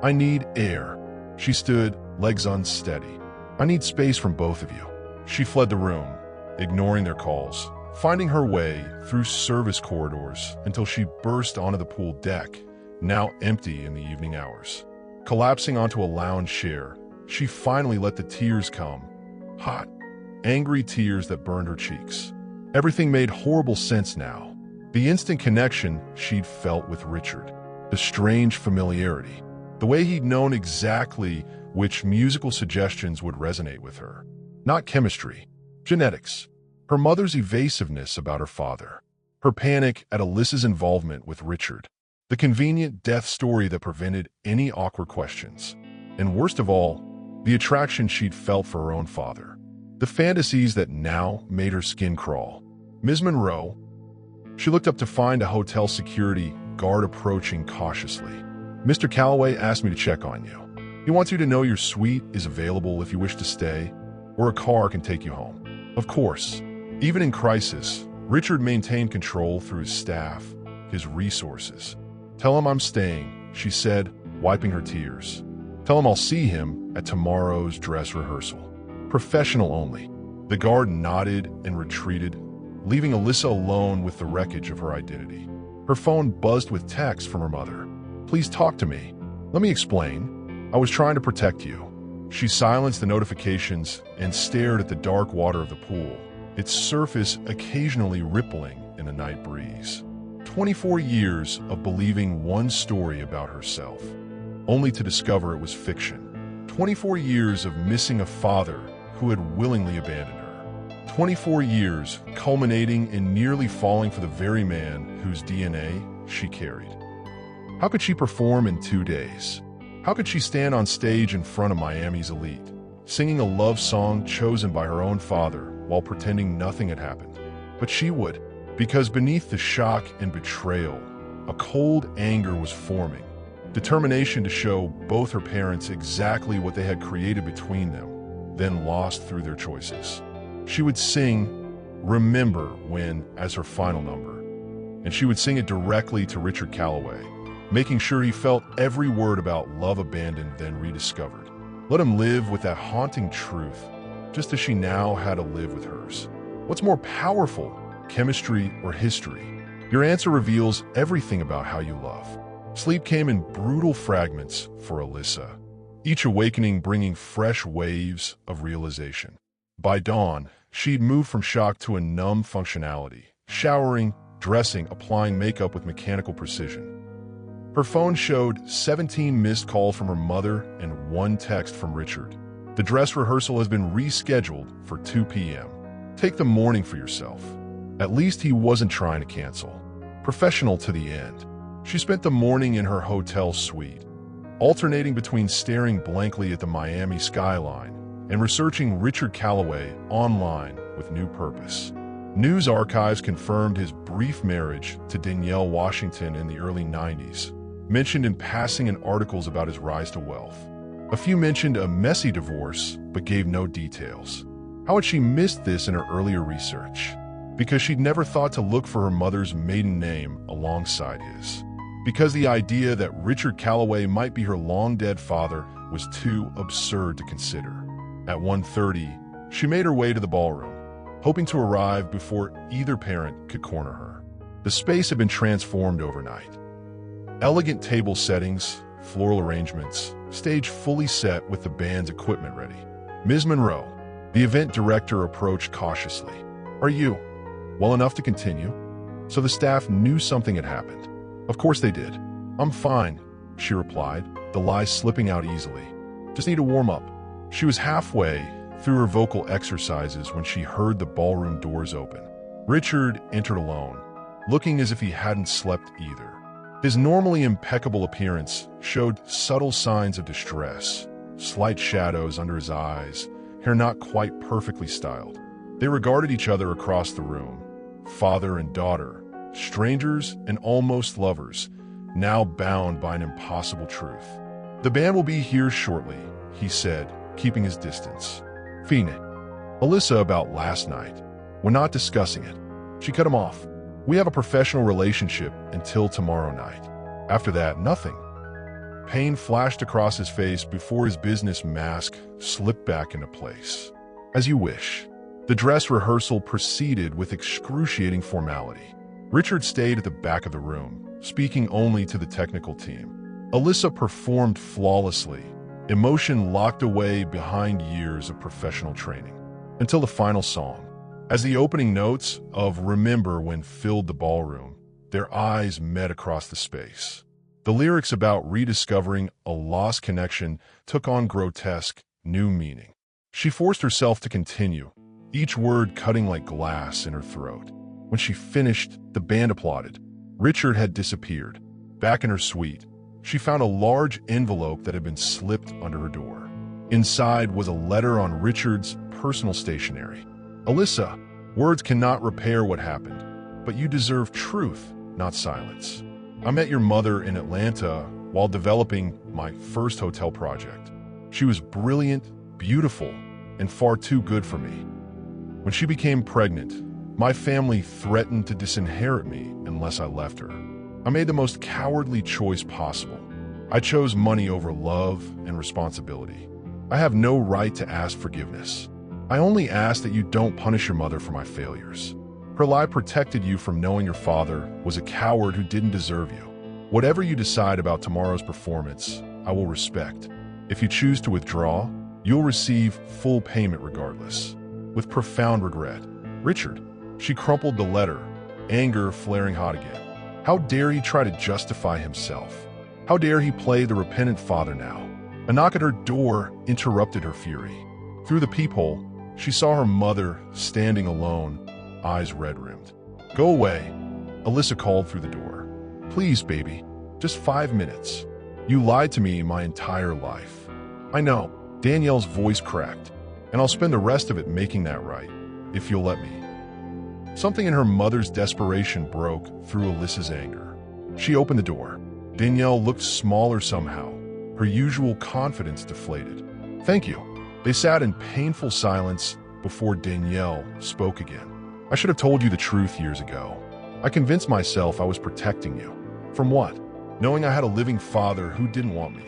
I need air. She stood, legs unsteady. I need space from both of you. She fled the room, ignoring their calls, finding her way through service corridors until she burst onto the pool deck, now empty in the evening hours. Collapsing onto a lounge chair, she finally let the tears come. Hot, angry tears that burned her cheeks. Everything made horrible sense now. The instant connection she'd felt with Richard. The strange familiarity. The way he'd known exactly which musical suggestions would resonate with her. Not chemistry. Genetics. Her mother's evasiveness about her father. Her panic at Alyssa's involvement with Richard. The convenient death story that prevented any awkward questions. And worst of all, the attraction she'd felt for her own father. The fantasies that now made her skin crawl. Ms. Monroe. She looked up to find a hotel security guard approaching cautiously. Mr. Calloway asked me to check on you. He wants you to know your suite is available if you wish to stay, or a car can take you home. Of course, even in crisis, Richard maintained control through his staff, his resources. Tell him I'm staying, she said, wiping her tears. Tell him I'll see him at tomorrow's dress rehearsal. Professional only. The guard nodded and retreated, leaving Alyssa alone with the wreckage of her identity. Her phone buzzed with texts from her mother. Please talk to me. Let me explain. I was trying to protect you. She silenced the notifications and stared at the dark water of the pool, its surface occasionally rippling in the night breeze. 24 years of believing one story about herself, only to discover it was fiction. 24 years of missing a father who had willingly abandoned her. 24 years culminating in nearly falling for the very man whose DNA she carried. How could she perform in 2 days? How could she stand on stage in front of Miami's elite, singing a love song chosen by her own father while pretending nothing had happened? But she would, because beneath the shock and betrayal, a cold anger was forming, determination to show both her parents exactly what they had created between them, then lost through their choices. She would sing Remember When as her final number, and she would sing it directly to Richard Calloway, making sure he felt every word about love abandoned then rediscovered. Let him live with that haunting truth, just as she now had to live with hers. What's more powerful, chemistry or history? Your answer reveals everything about how you love. Sleep came in brutal fragments for Alyssa, each awakening bringing fresh waves of realization. By dawn, she'd moved from shock to a numb functionality, showering, dressing, applying makeup with mechanical precision. Her phone showed 17 missed calls from her mother and 1 text from Richard. The dress rehearsal has been rescheduled for 2 p.m. Take the morning for yourself. At least he wasn't trying to cancel. Professional to the end. She spent the morning in her hotel suite, alternating between staring blankly at the Miami skyline and researching Richard Calloway online with new purpose. News archives confirmed his brief marriage to Danielle Washington in the early 90s, mentioned in passing in articles about his rise to wealth. A few mentioned a messy divorce, but gave no details. How had she missed this in her earlier research? Because she'd never thought to look for her mother's maiden name alongside his. Because the idea that Richard Calloway might be her long-dead father was too absurd to consider. At 1:30, she made her way to the ballroom, hoping to arrive before either parent could corner her. The space had been transformed overnight. Elegant table settings, floral arrangements, stage fully set with the band's equipment ready. Ms. Monroe, the event director, approached cautiously. Are you well enough to continue? So the staff knew something had happened. Of course they did. I'm fine, she replied, the lie slipping out easily. Just need to warm up. She was halfway through her vocal exercises when she heard the ballroom doors open. Richard entered alone, looking as if he hadn't slept either. His normally impeccable appearance showed subtle signs of distress, slight shadows under his eyes, hair not quite perfectly styled. They regarded each other across the room, father and daughter, strangers and almost lovers, now bound by an impossible truth. "The band will be here shortly," he said, keeping his distance. "Fine. Alyssa, about last night. We're not discussing it." She cut him off. "We have a professional relationship until tomorrow night. After that, nothing." Pain flashed across his face before his business mask slipped back into place. "As you wish." The dress rehearsal proceeded with excruciating formality. Richard stayed at the back of the room, speaking only to the technical team. Alyssa performed flawlessly, emotion locked away behind years of professional training, until the final song. As the opening notes of "Remember When" filled the ballroom, their eyes met across the space. The lyrics about rediscovering a lost connection took on grotesque, new meaning. She forced herself to continue, each word cutting like glass in her throat. When she finished, the band applauded. Richard had disappeared. Back in her suite, she found a large envelope that had been slipped under her door. Inside was a letter on Richard's personal stationery. "Alyssa, words cannot repair what happened, but you deserve truth, not silence. I met your mother in Atlanta while developing my first hotel project. She was brilliant, beautiful, and far too good for me. When she became pregnant, my family threatened to disinherit me unless I left her. I made the most cowardly choice possible. I chose money over love and responsibility. I have no right to ask forgiveness. I only ask that you don't punish your mother for my failures. Her lie protected you from knowing your father was a coward who didn't deserve you. Whatever you decide about tomorrow's performance, I will respect. If you choose to withdraw, you'll receive full payment regardless. With profound regret, Richard." She crumpled the letter, anger flaring hot again. How dare he try to justify himself? How dare he play the repentant father now? A knock at her door interrupted her fury. Through the peephole, she saw her mother standing alone, eyes red-rimmed. "Go away," Alyssa called through the door. "Please, baby, just 5 minutes. You lied to me my entire life." "I know," Danielle's voice cracked, "and I'll spend the rest of it making that right, if you'll let me." Something in her mother's desperation broke through Alyssa's anger. She opened the door. Danielle looked smaller somehow, her usual confidence deflated. "Thank you." They sat in painful silence before Danielle spoke again. "I should have told you the truth years ago. I convinced myself I was protecting you. From what? Knowing I had a living father who didn't want me.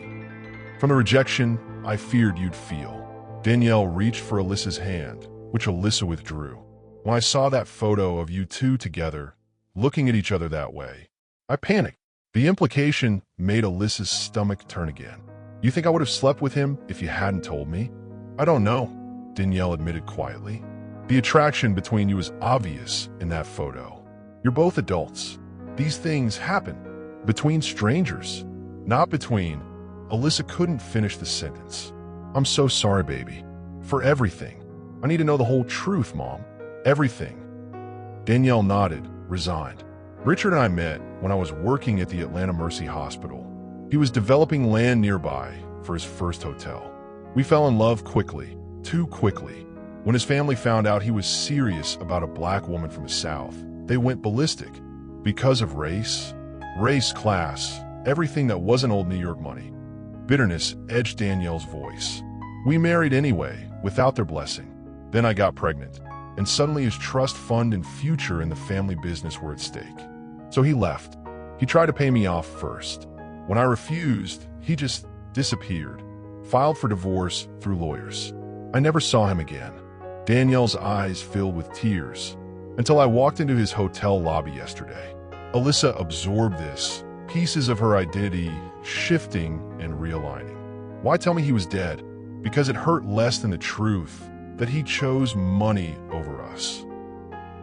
From the rejection I feared you'd feel." Danielle reached for Alyssa's hand, which Alyssa withdrew. "When I saw that photo of you two together, looking at each other that way, I panicked." The implication made Alyssa's stomach turn again. "You think I would have slept with him if you hadn't told me?" "I don't know," Danielle admitted quietly. "The attraction between you is obvious in that photo. You're both adults. These things happen. Between strangers. Not between—" Alyssa couldn't finish the sentence. "I'm so sorry, baby. For everything. I need to know the whole truth, Mom. Everything." Danielle nodded, resigned. "Richard and I met when I was working at the Atlanta Mercy Hospital. He was developing land nearby for his first hotel. We fell in love quickly, too quickly. When his family found out he was serious about a black woman from the South, they went ballistic. Because of race, class, everything that wasn't old New York money." Bitterness edged Danielle's voice. "We married anyway, without their blessing. Then I got pregnant, and suddenly his trust fund and future in the family business were at stake. So he left. He tried to pay me off first. When I refused, he just disappeared, filed for divorce through lawyers. I never saw him again." Danielle's eyes filled with tears, until I walked into his hotel lobby yesterday. Alyssa absorbed this, pieces of her identity shifting and realigning. Why tell me he was dead? Because it hurt less than the truth that he chose money over us.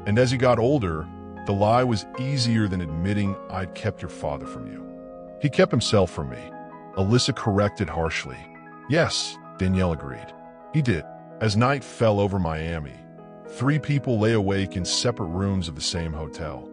And as he got older, the lie was easier than admitting I'd kept your father from you. He kept himself from me, Alyssa corrected harshly. "Yes," Danielle agreed. "He did." As night fell over Miami, Three people lay awake in separate rooms of the same hotel.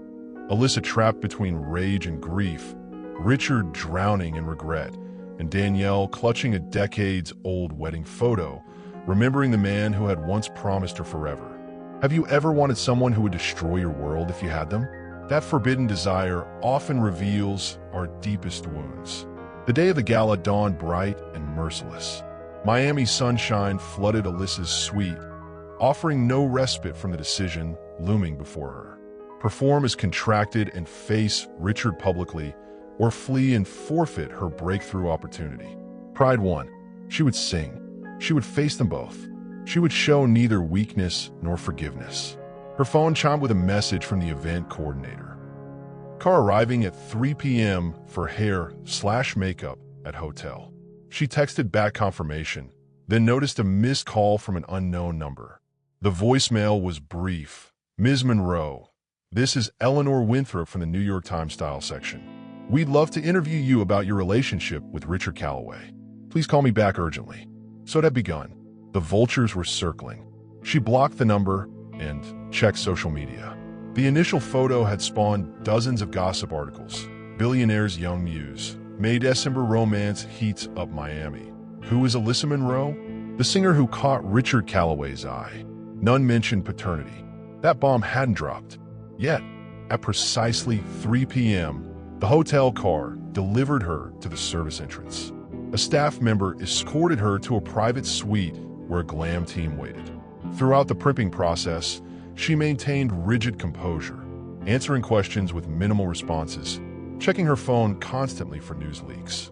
Alyssa trapped between rage and grief, Richard drowning in regret, and Danielle clutching a decades-old wedding photo, remembering the man who had once promised her forever. Have you ever wanted someone who would destroy your world if you had them? That forbidden desire often reveals our deepest wounds. The day of the gala dawned bright and merciless. Miami sunshine flooded Alyssa's suite, offering no respite from the decision looming before her. Perform as contracted and face Richard publicly, or flee and forfeit her breakthrough opportunity. Pride won. She would sing. She would face them both. She would show neither weakness nor forgiveness. Her phone chimed with a message from the event coordinator. Car arriving at 3 p.m. for hair/makeup at hotel. She texted back confirmation, then noticed a missed call from an unknown number. The voicemail was brief. Ms. Monroe, this is Eleanor Winthrop from the New York Times Style section. We'd love to interview you about your relationship with Richard Calloway. Please call me back urgently. So it had begun. The vultures were circling. She blocked the number and checked social media. The initial photo had spawned dozens of gossip articles. Billionaire's young muse. May December romance heats up Miami. Who is Alyssa Monroe? The singer who caught Richard Calloway's eye. None mentioned paternity. That bomb hadn't dropped. Yet, at precisely 3 p.m., the hotel car delivered her to the service entrance. A staff member escorted her to a private suite where a glam team waited. Throughout the prepping process, she maintained rigid composure, answering questions with minimal responses, checking her phone constantly for news leaks.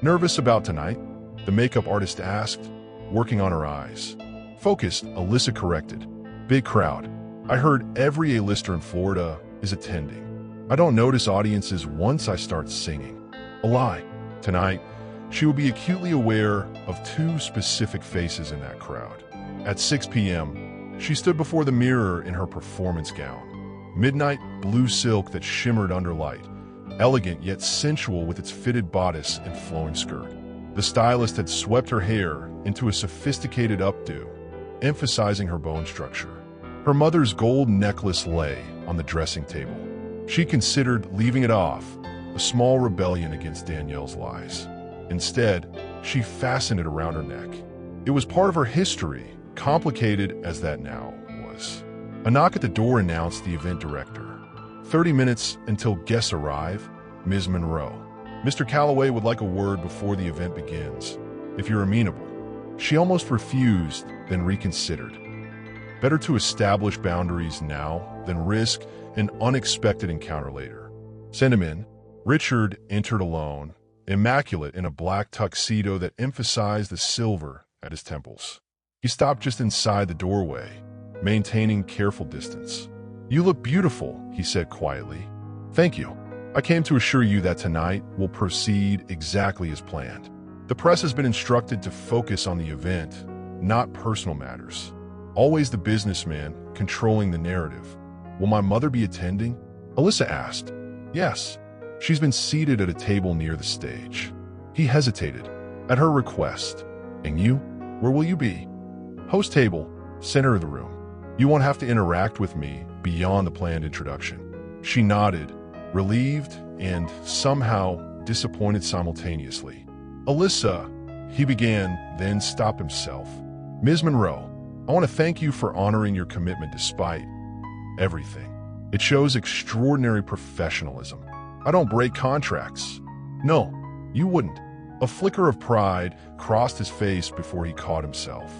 Nervous about tonight? The makeup artist asked, working on her eyes. Focused, Alyssa corrected. Big crowd. I heard every A-lister in Florida is attending. I don't notice audiences once I start singing. A lie. Tonight, she will be acutely aware of two specific faces in that crowd. At 6 p.m., she stood before the mirror in her performance gown. Midnight blue silk that shimmered under light, elegant yet sensual with its fitted bodice and flowing skirt. The stylist had swept her hair into a sophisticated updo, emphasizing her bone structure. Her mother's gold necklace lay on the dressing table. She considered leaving it off, a small rebellion against Danielle's lies. Instead, she fastened it around her neck. It was part of her history, complicated as that now was. A knock at the door announced the event director. 30 minutes until guests arrive, Ms. Monroe. Mr. Calloway would like a word before the event begins, if you're amenable. She almost refused, then reconsidered. Better to establish boundaries now than risk an unexpected encounter later. Send him in. Richard entered alone, immaculate in a black tuxedo that emphasized the silver at his temples. He stopped just inside the doorway, maintaining careful distance. You look beautiful, he said quietly. Thank you. I came to assure you that tonight will proceed exactly as planned. The press has been instructed to focus on the event, not personal matters. Always the businessman controlling the narrative. Will my mother be attending? Alyssa asked. Yes. She's been seated at a table near the stage. He hesitated. At her request. And you? Where will you be? Host table, center of the room. You won't have to interact with me beyond the planned introduction. She nodded, relieved and somehow disappointed simultaneously. Alyssa, he began, then stopped himself. Ms. Monroe, I want to thank you for honoring your commitment despite everything. It shows extraordinary professionalism. I don't break contracts. No, you wouldn't. A flicker of pride crossed his face before he caught himself.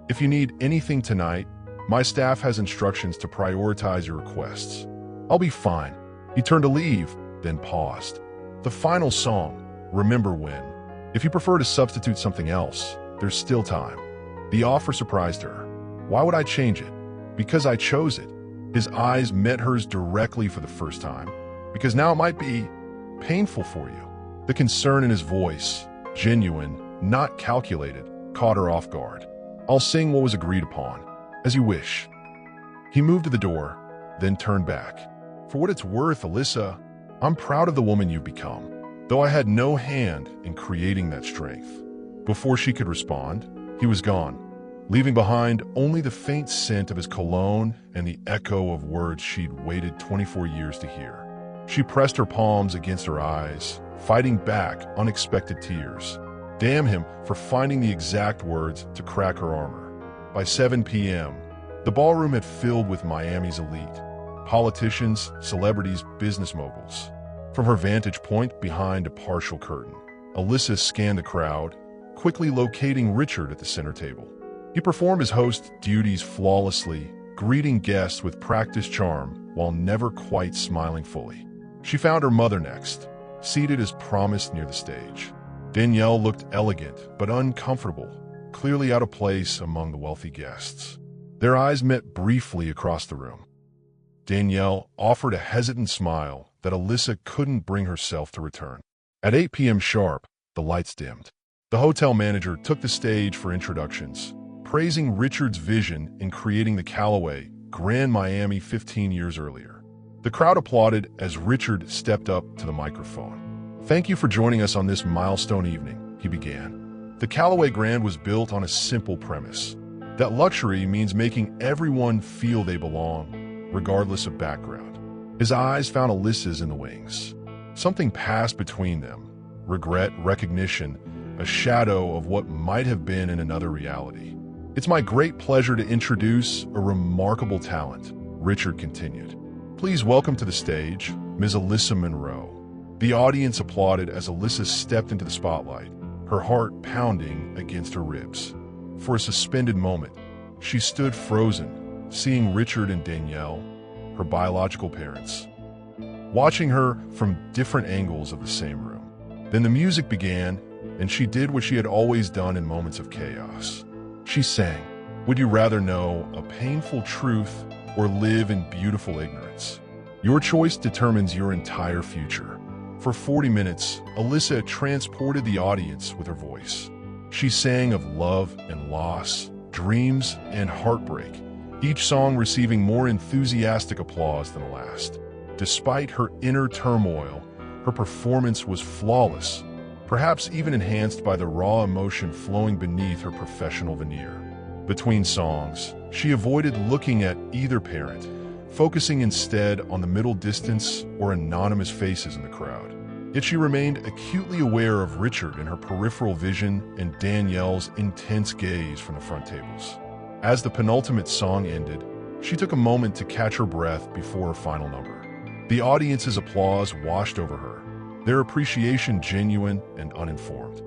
If you need anything tonight, my staff has instructions to prioritize your requests. I'll be fine. He turned to leave, then paused. The final song, Remember When. If you prefer to substitute something else, there's still time. The offer surprised her. Why would I change it? Because I chose it. His eyes met hers directly for the first time. Because now it might be painful for you. The concern in his voice, genuine, not calculated, caught her off guard. I'll sing what was agreed upon, as you wish. He moved to the door, then turned back. For what it's worth, Alyssa, I'm proud of the woman you've become, though I had no hand in creating that strength. Before she could respond, he was gone, leaving behind only the faint scent of his cologne and the echo of words she'd waited 24 years to hear. She pressed her palms against her eyes, fighting back unexpected tears. Damn him for finding the exact words to crack her armor. By 7 p.m., the ballroom had filled with Miami's elite. Politicians, celebrities, business moguls. From her vantage point behind a partial curtain, Alyssa scanned the crowd, quickly locating Richard at the center table. He performed his host duties flawlessly, greeting guests with practiced charm while never quite smiling fully. She found her mother next, seated as promised near the stage. Danielle looked elegant but uncomfortable, clearly out of place among the wealthy guests. Their eyes met briefly across the room. Danielle offered a hesitant smile that Alyssa couldn't bring herself to return. At 8 p.m. sharp, the lights dimmed. The hotel manager took the stage for introductions, praising Richard's vision in creating the Callaway Grand Miami 15 years earlier. The crowd applauded as Richard stepped up to the microphone. "Thank you for joining us on this milestone evening," he began. The Callaway Grand was built on a simple premise: that luxury means making everyone feel they belong, regardless of background. His eyes found Alyssa's in the wings. Something passed between them: regret, recognition, a shadow of what might have been in another reality. "It's my great pleasure to introduce a remarkable talent," Richard continued. "Please welcome to the stage, Ms. Alyssa Monroe." The audience applauded as Alyssa stepped into the spotlight, her heart pounding against her ribs. For a suspended moment, she stood frozen, seeing Richard and Danielle, her biological parents, watching her from different angles of the same room. Then the music began, and she did what she had always done in moments of chaos. She sang, "Would you rather know a painful truth or live in beautiful ignorance? Your choice determines your entire future." For 40 minutes, Alyssa transported the audience with her voice. She sang of love and loss, dreams and heartbreak, each song receiving more enthusiastic applause than the last. Despite her inner turmoil, her performance was flawless, perhaps even enhanced by the raw emotion flowing beneath her professional veneer. Between songs, she avoided looking at either parent, focusing instead on the middle distance or anonymous faces in the crowd. Yet she remained acutely aware of Richard in her peripheral vision and Danielle's intense gaze from the front tables. As the penultimate song ended, she took a moment to catch her breath before her final number. The audience's applause washed over her, their appreciation genuine and uninformed.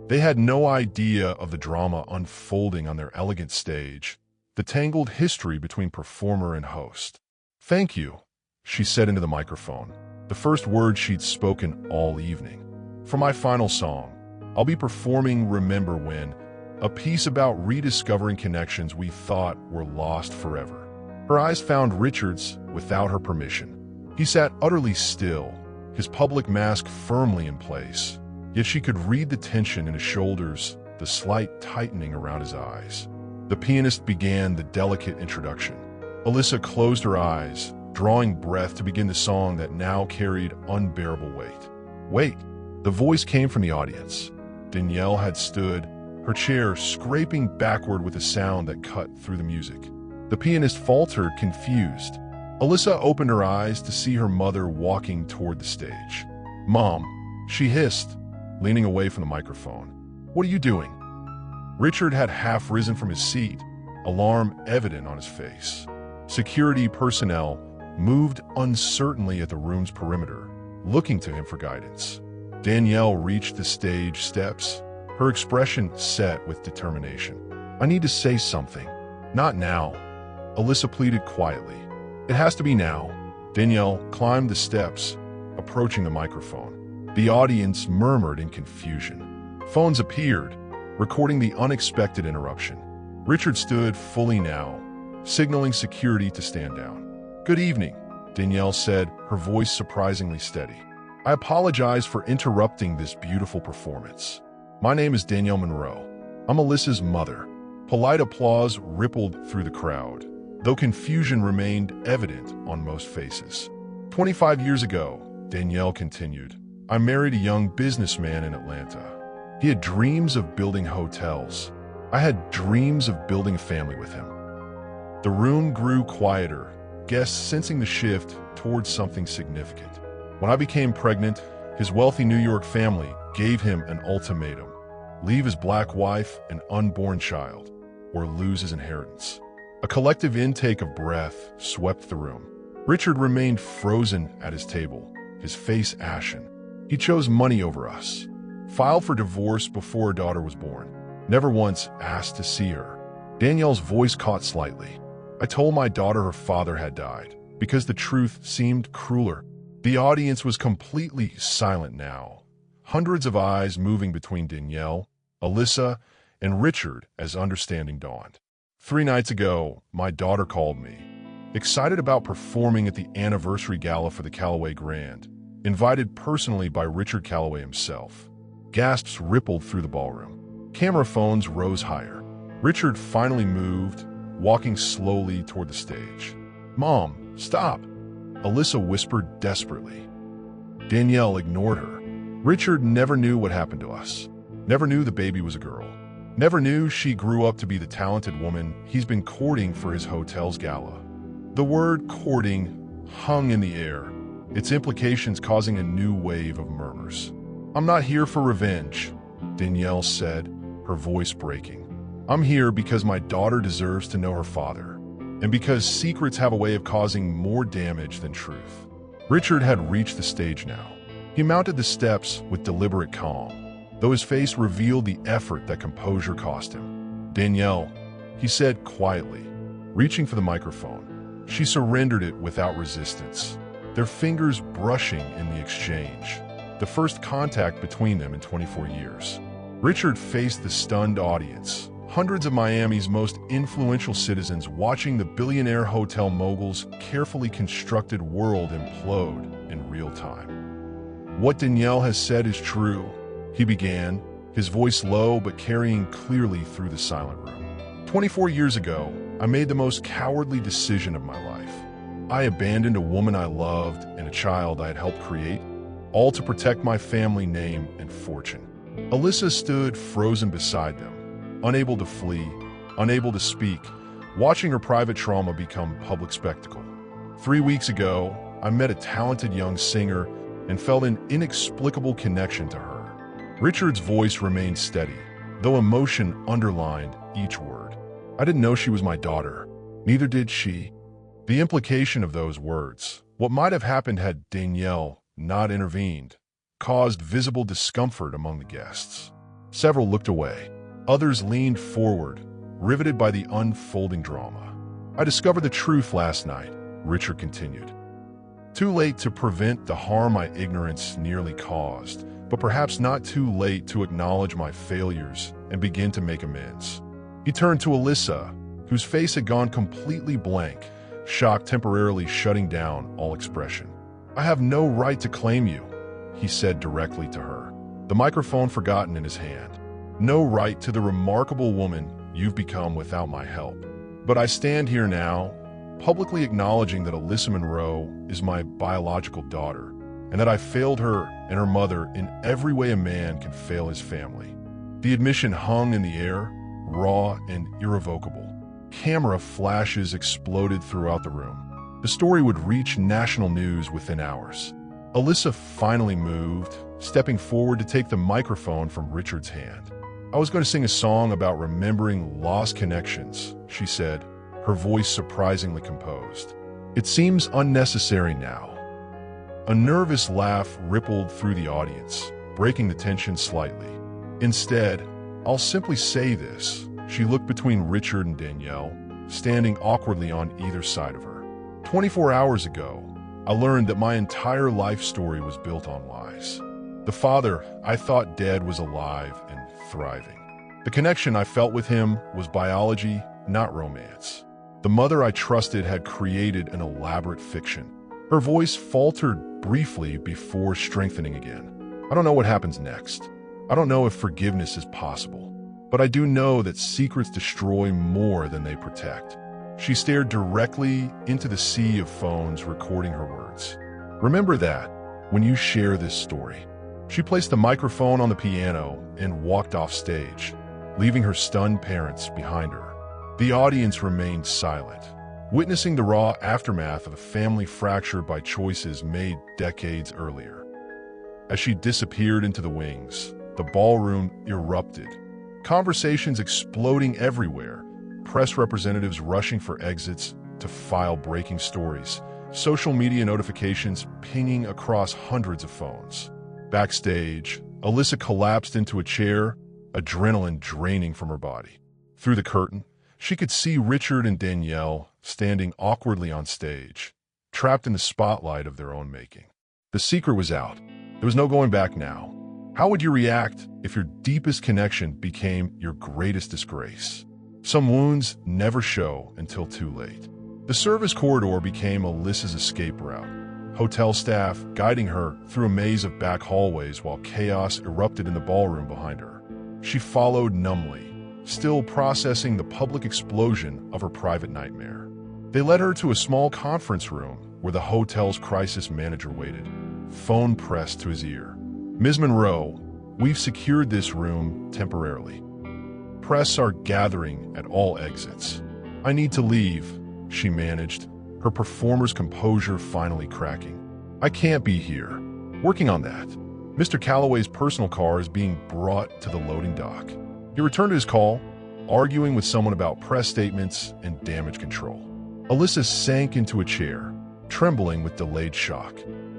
They had no idea of the drama unfolding on their elegant stage, the tangled history between performer and host. "Thank you," she said into the microphone, the first word she'd spoken all evening. "For my final song, I'll be performing Remember When, a piece about rediscovering connections we thought were lost forever." Her eyes found Richard's without her permission. He sat utterly still, his public mask firmly in place, yet she could read the tension in his shoulders, the slight tightening around his eyes. The pianist began the delicate introduction. Alyssa closed her eyes, drawing breath to begin the song that now carried unbearable weight. "Wait!" The voice came from the audience. Danielle had stood, her chair scraping backward with a sound that cut through the music. The pianist faltered, confused. Alyssa opened her eyes to see her mother walking toward the stage. "Mom," she hissed, leaning away from the microphone. "What are you doing?" Richard had half risen from his seat, alarm evident on his face. Security personnel moved uncertainly at the room's perimeter, looking to him for guidance. Danielle reached the stage steps, her expression set with determination. "I need to say something." "Not now," Alyssa pleaded quietly. "It has to be now." Danielle climbed the steps, approaching the microphone. The audience murmured in confusion. Phones appeared, recording the unexpected interruption. Richard stood fully now, signaling security to stand down. "Good evening," Danielle said, her voice surprisingly steady. "I apologize for interrupting this beautiful performance. My name is Danielle Monroe. I'm Alyssa's mother." Polite applause rippled through the crowd, though confusion remained evident on most faces. 25 years ago, Danielle continued, I married a young businessman in Atlanta. He had dreams of building hotels, I had dreams of building a family with him. The room grew quieter, guests sensing the shift towards something significant. When I became pregnant, his wealthy New York family gave him an ultimatum: leave his black wife and unborn child, or lose his inheritance. A collective intake of breath swept the room. Richard remained frozen at his table, his face ashen. He chose money over us, filed for divorce before her daughter was born, never once asked to see her. Danielle's voice caught slightly. I told my daughter her father had died, because the truth seemed crueler. The audience was completely silent now, hundreds of eyes moving between Danielle, Alyssa, and Richard as understanding dawned. 3 nights ago, my daughter called me, excited about performing at the anniversary gala for the Callaway Grand, invited personally by Richard Callaway himself. Gasps rippled through the ballroom. Camera phones rose higher. Richard finally moved, walking slowly toward the stage. "Mom, stop!" Alyssa whispered desperately. Danielle ignored her. Richard never knew what happened to us. Never knew the baby was a girl. Never knew she grew up to be the talented woman he's been courting for his hotel's gala. The word courting hung in the air, its implications causing a new wave of murmurs. "I'm not here for revenge," Danielle said, her voice breaking. "I'm here because my daughter deserves to know her father, and because secrets have a way of causing more damage than truth." Richard had reached the stage now. He mounted the steps with deliberate calm, though his face revealed the effort that composure cost him. "Danielle," he said quietly, reaching for the microphone. She surrendered it without resistance, their fingers brushing in the exchange, the first contact between them in 24 years. Richard faced the stunned audience, hundreds of Miami's most influential citizens watching the billionaire hotel mogul's carefully constructed world implode in real time. "What Danielle has said is true," he began, his voice low but carrying clearly through the silent room. 24 years ago, I made the most cowardly decision of my life. I abandoned a woman I loved and a child I had helped create, all to protect my family name and fortune. Alyssa stood frozen beside them, unable to flee, unable to speak, watching her private trauma become public spectacle. 3 weeks ago, I met a talented young singer and felt an inexplicable connection to her. Richard's voice remained steady, though emotion underlined each word. "I didn't know she was my daughter. Neither did she." The implication of those words, what might have happened had Danielle not intervened, caused visible discomfort among the guests. Several looked away. Others leaned forward, riveted by the unfolding drama. "I discovered the truth last night," Richard continued. "Too late to prevent the harm my ignorance nearly caused, but perhaps not too late to acknowledge my failures and begin to make amends." He turned to Alyssa, whose face had gone completely blank, shock temporarily shutting down all expression. "I have no right to claim you," he said directly to her, the microphone forgotten in his hand. "No right to the remarkable woman you've become without my help. But I stand here now, publicly acknowledging that Alyssa Monroe is my biological daughter, and that I failed her and her mother in every way a man can fail his family." The admission hung in the air, raw and irrevocable. Camera flashes exploded throughout the room. The story would reach national news within hours. Alyssa finally moved, stepping forward to take the microphone from Richard's hand. "I was going to sing a song about remembering lost connections," she said, her voice surprisingly composed. "It seems unnecessary now." A nervous laugh rippled through the audience, breaking the tension slightly. "Instead, I'll simply say this." She looked between Richard and Danielle, standing awkwardly on either side of her. 24 hours ago, I learned that my entire life story was built on lies. The father I thought dead was alive and thriving. The connection I felt with him was biology, not romance. The mother I trusted had created an elaborate fiction. Her voice faltered briefly before strengthening again. "I don't know what happens next. I don't know if forgiveness is possible. But I do know that secrets destroy more than they protect." She stared directly into the sea of phones recording her words. "Remember that when you share this story." She placed the microphone on the piano and walked off stage, leaving her stunned parents behind her. The audience remained silent, witnessing the raw aftermath of a family fractured by choices made decades earlier. As she disappeared into the wings, the ballroom erupted, conversations exploding everywhere, press representatives rushing for exits to file breaking stories, social media notifications pinging across hundreds of phones. Backstage, Alyssa collapsed into a chair, adrenaline draining from her body. Through the curtain, she could see Richard and Danielle standing awkwardly on stage, trapped in the spotlight of their own making. The secret was out. There was no going back now. How would you react if your deepest connection became your greatest disgrace? Some wounds never show until too late. The service corridor became Alyssa's escape route, hotel staff guiding her through a maze of back hallways while chaos erupted in the ballroom behind her. She followed numbly, still processing the public explosion of her private nightmare. They led her to a small conference room where the hotel's crisis manager waited, phone pressed to his ear. "Ms. Monroe, we've secured this room temporarily. Press are gathering at all exits. I need to leave," she managed, her performer's composure finally cracking. "I can't be here. Working on that." Mr. Calloway's personal car is being brought to the loading dock. He returned to his call, arguing with someone about press statements and damage control. Alyssa sank into a chair, trembling with delayed shock.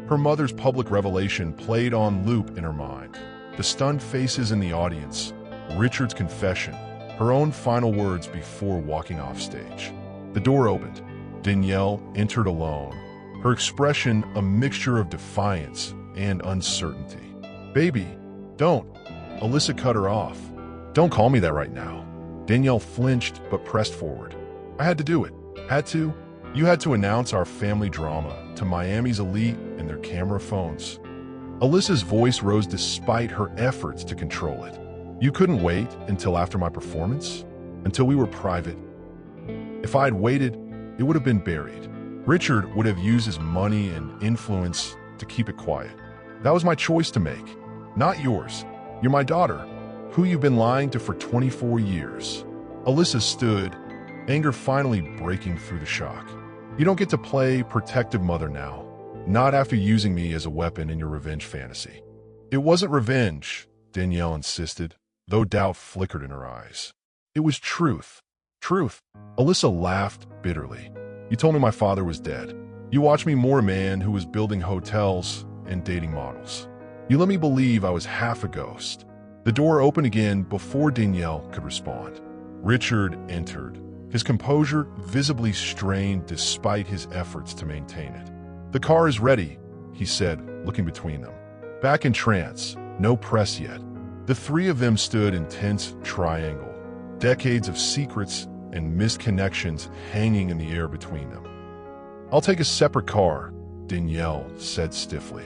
Her mother's public revelation played on loop in her mind. The stunned faces in the audience, Richard's confession, her own final words before walking off stage. The door opened. Danielle entered alone, her expression a mixture of defiance and uncertainty. "Baby, don't." Alyssa cut her off. "Don't call me that right now." Danielle flinched but pressed forward. "I had to do it." "Had to? You had to announce our family drama to Miami's elite and their camera phones." Alyssa's voice rose despite her efforts to control it. "You couldn't wait until after my performance? Until we were private? If I had waited, it would have been buried. Richard would have used his money and influence to keep it quiet. That was my choice to make, not yours. You're my daughter, who you've been lying to for 24 years. Alyssa stood, anger finally breaking through the shock. "You don't get to play protective mother now, not after using me as a weapon in your revenge fantasy." "It wasn't revenge," Danielle insisted, though doubt flickered in her eyes. "It was truth." "Truth?" Alyssa laughed bitterly. "You told me my father was dead. You watched me mourn a man who was building hotels and dating models. You let me believe I was half a ghost." The door opened again before Danielle could respond. Richard entered, his composure visibly strained despite his efforts to maintain it. "The car is ready," he said, looking between them. Back in trance, no press yet. The three of them stood in tense triangle, decades of secrets and missed connections hanging in the air between them. "I'll take a separate car," Danielle said stiffly.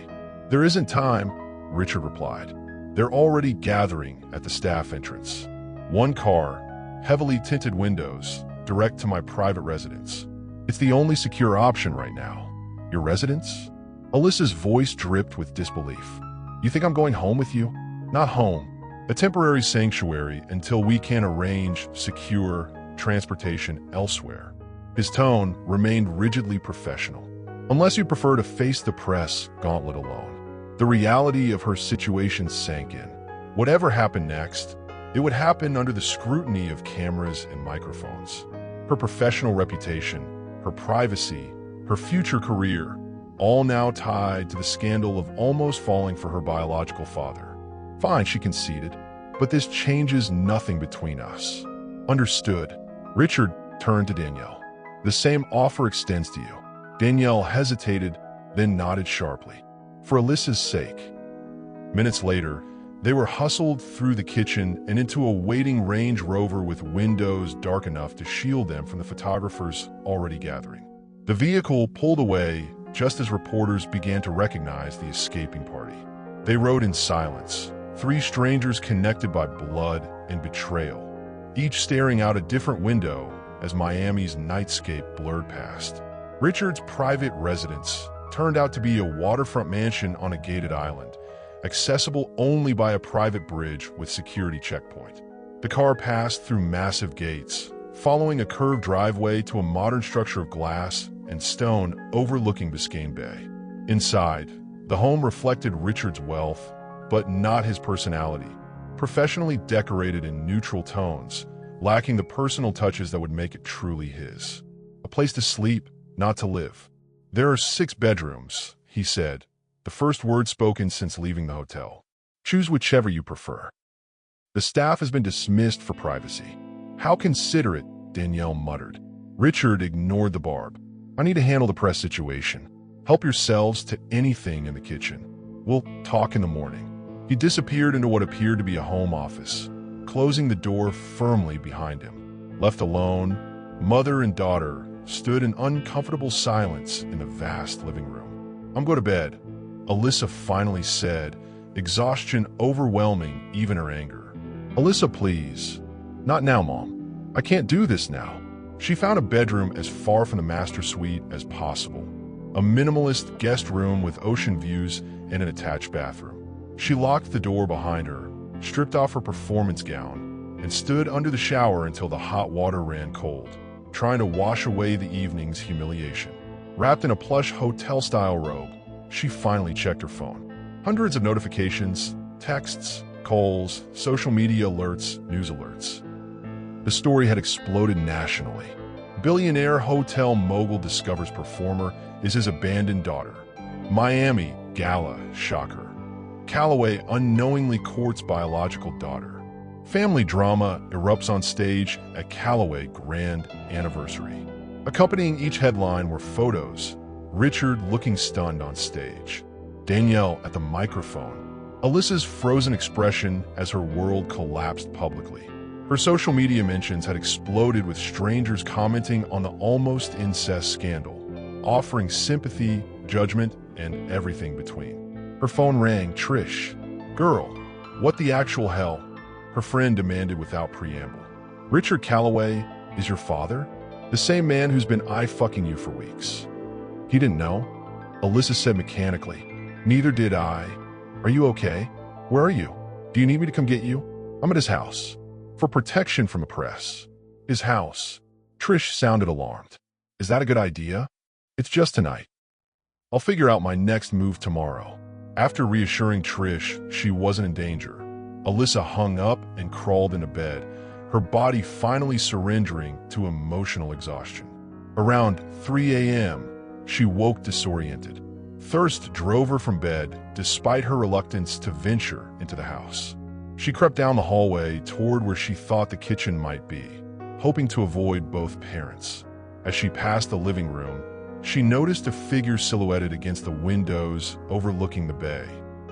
"There isn't time," Richard replied. "They're already gathering at the staff entrance. One car, heavily tinted windows, direct to my private residence. It's the only secure option right now." "Your residence?" Alyssa's voice dripped with disbelief. "You think I'm going home with you?" "Not home. A temporary sanctuary until we can arrange secure transportation elsewhere." His tone remained rigidly professional. "Unless you prefer to face the press gauntlet alone." The reality of her situation sank in. Whatever happened next, it would happen under the scrutiny of cameras and microphones. Her professional reputation, her privacy, her future career, all now tied to the scandal of almost falling for her biological father. "Fine," she conceded, "but this changes nothing between us." "Understood." Richard turned to Danielle. "The same offer extends to you." Danielle hesitated, then nodded sharply. "For Alyssa's sake." Minutes later, they were hustled through the kitchen and into a waiting Range Rover with windows dark enough to shield them from the photographers already gathering. The vehicle pulled away just as reporters began to recognize the escaping party. They rode in silence, three strangers connected by blood and betrayal, each staring out a different window as Miami's nightscape blurred past. Richard's private residence turned out to be a waterfront mansion on a gated island, accessible only by a private bridge with security checkpoint. The car passed through massive gates, following a curved driveway to a modern structure of glass and stone overlooking Biscayne Bay. Inside, the home reflected Richard's wealth, but not his personality. Professionally decorated in neutral tones, lacking the personal touches that would make it truly his. A place to sleep, not to live. "There are 6 bedrooms," he said, the first word spoken since leaving the hotel. "Choose whichever you prefer." "The staff has been dismissed for privacy." "How considerate," Danielle muttered. Richard ignored the barb. "I need to handle the press situation. Help yourselves to anything in the kitchen. We'll talk in the morning." He disappeared into what appeared to be a home office, closing the door firmly behind him. Left alone, mother and daughter stood in uncomfortable silence in the vast living room. "I'm going to bed," Alyssa finally said, exhaustion overwhelming even her anger. "Alyssa, please." "Not now, Mom. I can't do this now." She found a bedroom as far from the master suite as possible. A minimalist guest room with ocean views and an attached bathroom. She locked the door behind her, stripped off her performance gown, and stood under the shower until the hot water ran cold, trying to wash away the evening's humiliation. Wrapped in a plush hotel-style robe, she finally checked her phone. Hundreds of notifications, texts, calls, social media alerts, news alerts. The story had exploded nationally. Billionaire hotel mogul discovers performer is his abandoned daughter. Miami gala shocker. Callaway unknowingly courts biological daughter. Family drama erupts on stage at Callaway grand anniversary. Accompanying each headline were photos, Richard looking stunned on stage, Danielle at the microphone, Alyssa's frozen expression as her world collapsed publicly. Her social media mentions had exploded with strangers commenting on the almost incest scandal, offering sympathy, judgment, and everything between. Her phone rang. "Trish, girl, what the actual hell?" her friend demanded without preamble. "Richard Callaway is your father? The same man who's been eye-fucking you for weeks." "He didn't know," Alyssa said mechanically. "Neither did I. Are you okay? Where are you? Do you need me to come get you?" "I'm at his house. For protection from the press." "His house?" Trish sounded alarmed. "Is that a good idea?" "It's just tonight. I'll figure out my next move tomorrow." After reassuring Trish she wasn't in danger, Alyssa hung up and crawled into bed, her body finally surrendering to emotional exhaustion. Around 3 a.m., she woke disoriented. Thirst drove her from bed, despite her reluctance to venture into the house. She crept down the hallway toward where she thought the kitchen might be, hoping to avoid both parents. As she passed the living room, she noticed a figure silhouetted against the windows overlooking the bay.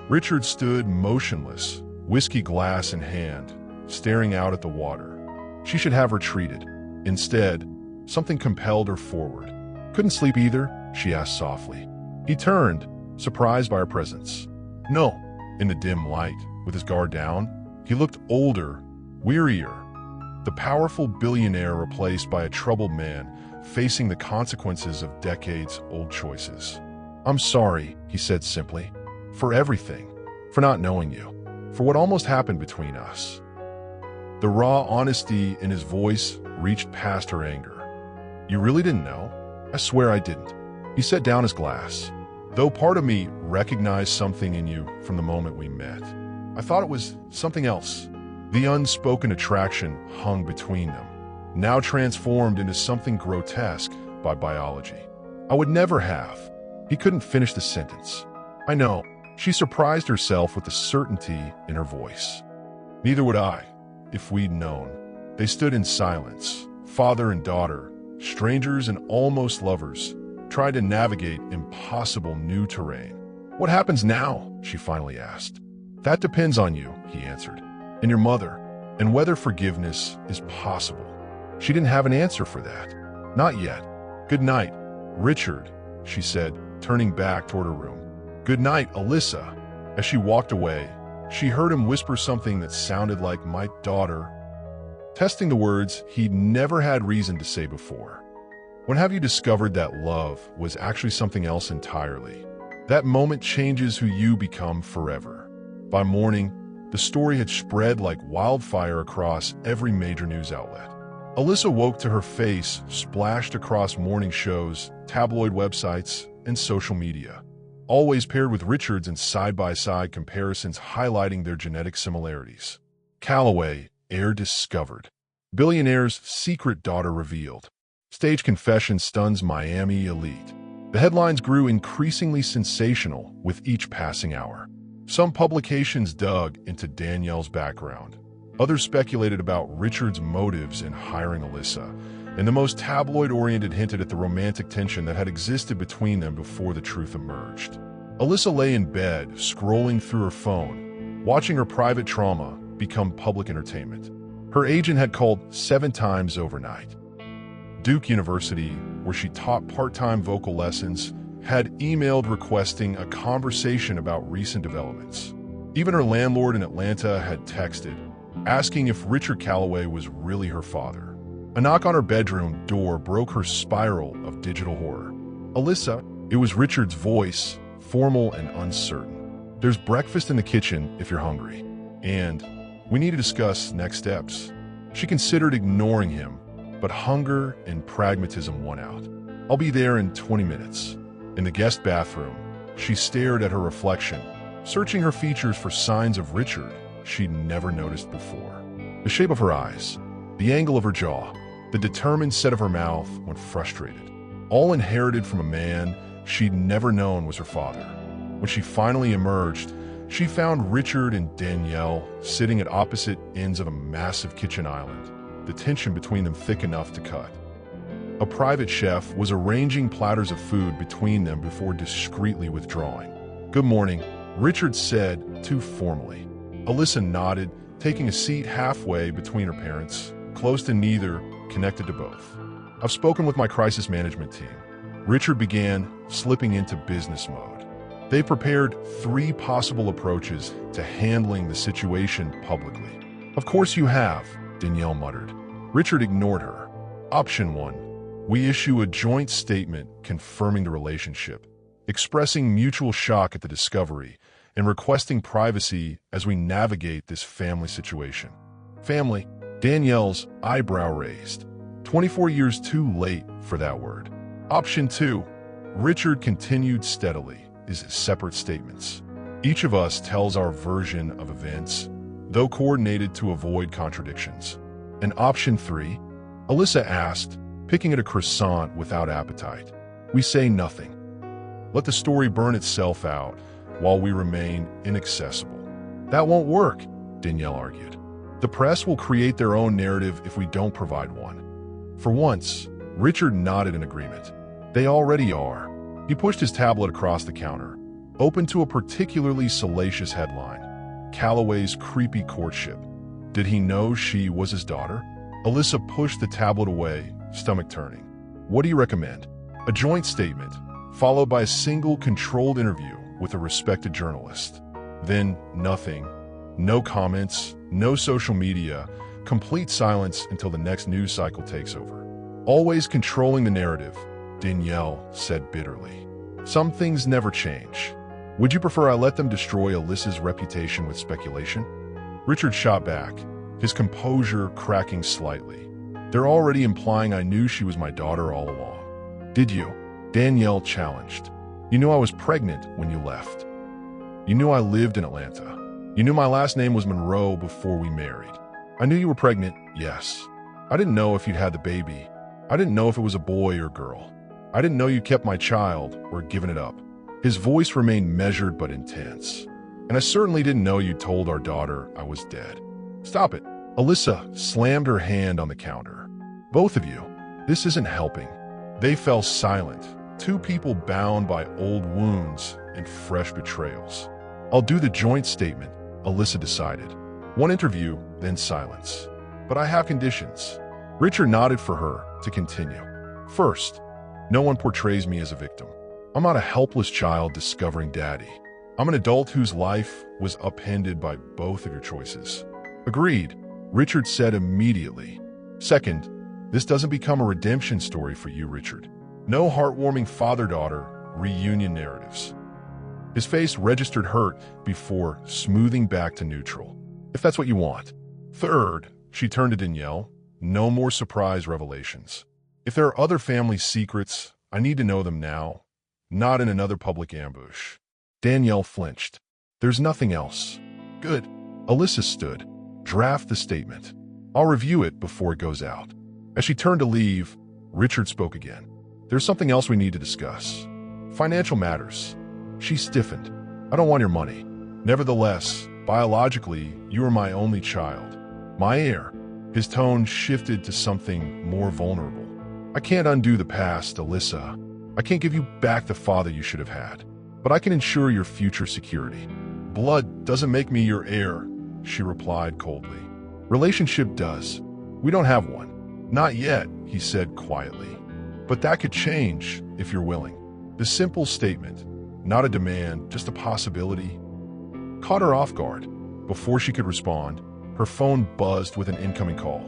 Richard stood motionless, whiskey glass in hand, staring out at the water. She should have retreated. Instead, something compelled her forward. "Couldn't sleep either?" she asked softly. He turned, surprised by her presence. "No." In the dim light, with his guard down, he looked older, wearier. The powerful billionaire replaced by a troubled man facing the consequences of decades-old choices. "I'm sorry," he said simply, "for everything, for not knowing you, for what almost happened between us." The raw honesty in his voice reached past her anger. "You really didn't know?" "I swear I didn't." He set down his glass. "Though part of me recognized something in you from the moment we met. I thought it was something else." The unspoken attraction hung between them, now transformed into something grotesque by biology. "I would never have." He couldn't finish the sentence. "I know." She surprised herself with the certainty in her voice. "Neither would I, if we'd known." They stood in silence, father and daughter, strangers and almost lovers, trying to navigate impossible new terrain. "What happens now?" she finally asked. "That depends on you," he answered, "and your mother, and whether forgiveness is possible." She didn't have an answer for that. "Not yet." "Good night, Richard," she said, turning back toward her room. "Good night, Alyssa." As she walked away, she heard him whisper something that sounded like "my daughter," testing the words he'd never had reason to say before. When have you discovered that love was actually something else entirely? That moment changes who you become forever. By morning, The story had spread like wildfire across every major news outlet. Alyssa woke to her face splashed across morning shows, tabloid websites, and social media, always paired with Richard's and side-by-side comparisons highlighting their genetic similarities. Calloway, heir discovered. Billionaire's secret daughter revealed. Stage confession stuns Miami elite. The headlines grew increasingly sensational with each passing hour. Some publications dug into Danielle's background. Others speculated about Richard's motives in hiring Alyssa, and the most tabloid-oriented hinted at the romantic tension that had existed between them before the truth emerged. Alyssa lay in bed, scrolling through her phone, watching her private trauma become public entertainment. Her agent had called 7 times overnight. Duke University, where she taught part-time vocal lessons, had emailed requesting a conversation about recent developments. Even her landlord in Atlanta had texted, asking if Richard Calloway was really her father. A knock on her bedroom door broke her spiral of digital horror. "Alyssa," it was Richard's voice, formal and uncertain. "There's breakfast in the kitchen if you're hungry. And we need to discuss next steps." She considered ignoring him, but hunger and pragmatism won out. "I'll be there in 20 minutes. In the guest bathroom, she stared at her reflection, searching her features for signs of Richard she'd never noticed before. The shape of her eyes, the angle of her jaw, the determined set of her mouth when frustrated, all inherited from a man she'd never known was her father. When she finally emerged, she found Richard and Danielle sitting at opposite ends of a massive kitchen island, the tension between them thick enough to cut. A private chef was arranging platters of food between them before discreetly withdrawing. "Good morning," Richard said, too formally. Alyssa nodded, taking a seat halfway between her parents, close to neither, connected to both. "I've spoken with my crisis management team." Richard began, slipping into business mode. "They prepared 3 possible approaches to handling the situation publicly." "Of course you have," Danielle muttered. Richard ignored her. "Option 1. We issue a joint statement confirming the relationship, expressing mutual shock at the discovery, and requesting privacy as we navigate this family situation." Family? Danielle's eyebrow raised. 24 years too late for that word. "Option 2. Richard continued steadily, is separate statements. Each of us tells our version of events, though coordinated to avoid contradictions." "And option 3? Alyssa asked, picking at a croissant without appetite. "We say nothing. Let the story burn itself out while we remain inaccessible." "That won't work," Danielle argued. "The press will create their own narrative if we don't provide one." For once, Richard nodded in agreement. "They already are." He pushed his tablet across the counter, open to a particularly salacious headline: Calloway's creepy courtship. Did he know she was his daughter? Alyssa pushed the tablet away, stomach turning. "What do you recommend?" A joint statement, followed by a single controlled interview with a respected journalist. Then nothing. No comments, no social media, complete silence until the next news cycle takes over. "Always controlling the narrative," Danielle said bitterly. "Some things never change. Would you prefer I let them destroy Alyssa's reputation with speculation?" Richard shot back, his composure cracking slightly. "They're already implying I knew she was my daughter all along." "Did you?" Danielle challenged. "You knew I was pregnant when you left. You knew I lived in Atlanta. You knew my last name was Monroe before we married. I knew you were pregnant, yes. I didn't know if you'd had the baby. I didn't know if it was a boy or girl. I didn't know you kept my child or given it up." His voice remained measured but intense. "And I certainly didn't know you told our daughter I was dead." "Stop it." Alyssa slammed her hand on the counter. "Both of you, this isn't helping." They fell silent, 2 people bound by old wounds and fresh betrayals. "I'll do the joint statement," Alyssa decided. 1 interview, then silence. "But I have conditions." Richard nodded for her to continue. "First, no one portrays me as a victim. I'm not a helpless child discovering daddy. I'm an adult whose life was upended by both of your choices." "Agreed," Richard said immediately. "Second, this doesn't become a redemption story for you, Richard. No heartwarming father-daughter reunion narratives." His face registered hurt before smoothing back to neutral. if that's what you want. Third, she turned to Danielle, no more surprise revelations. If there are other family secrets, I need to know them now, not in another public ambush. Danielle flinched. There's nothing else. Good. Alyssa stood. Draft the statement. I'll review it before it goes out. As she turned to leave, Richard spoke again. There's something else we need to discuss. Financial matters. She stiffened. I don't want your money. Nevertheless, biologically, you are my only child. My heir. His tone shifted to something more vulnerable. I can't undo the past, Alyssa. I can't give you back the father you should have had. But I can ensure your future security. Blood doesn't make me your heir, she replied coldly. Relationship does. We don't have one. Not yet, he said quietly. But that could change if you're willing. The simple statement, not a demand, just a possibility, caught her off guard. Before she could respond, her phone buzzed with an incoming call.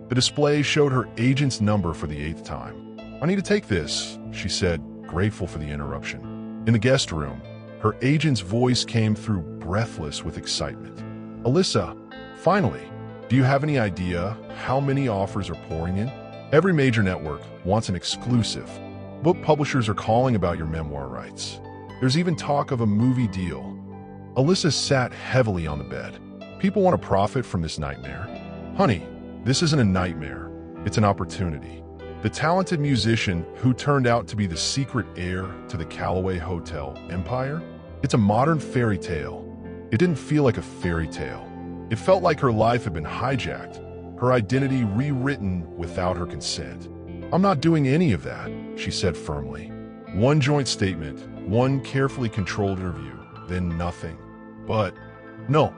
The display showed her agent's number for the 8th time. I need to take this, she said, grateful for the interruption. In the guest room, her agent's voice came through breathless with excitement. Alyssa, finally, do you have any idea how many offers are pouring in? Every major network wants an exclusive. Book publishers are calling about your memoir rights. There's even talk of a movie deal. Alyssa sat heavily on the bed. People want to profit from this nightmare. Honey, this isn't a nightmare. It's an opportunity. The talented musician who turned out to be the secret heir to the Callaway Hotel empire? It's a modern fairy tale. It didn't feel like a fairy tale. It felt like her life had been hijacked, her identity rewritten without her consent. I'm not doing any of that, she said firmly. One joint statement, one carefully controlled interview, then nothing. But no,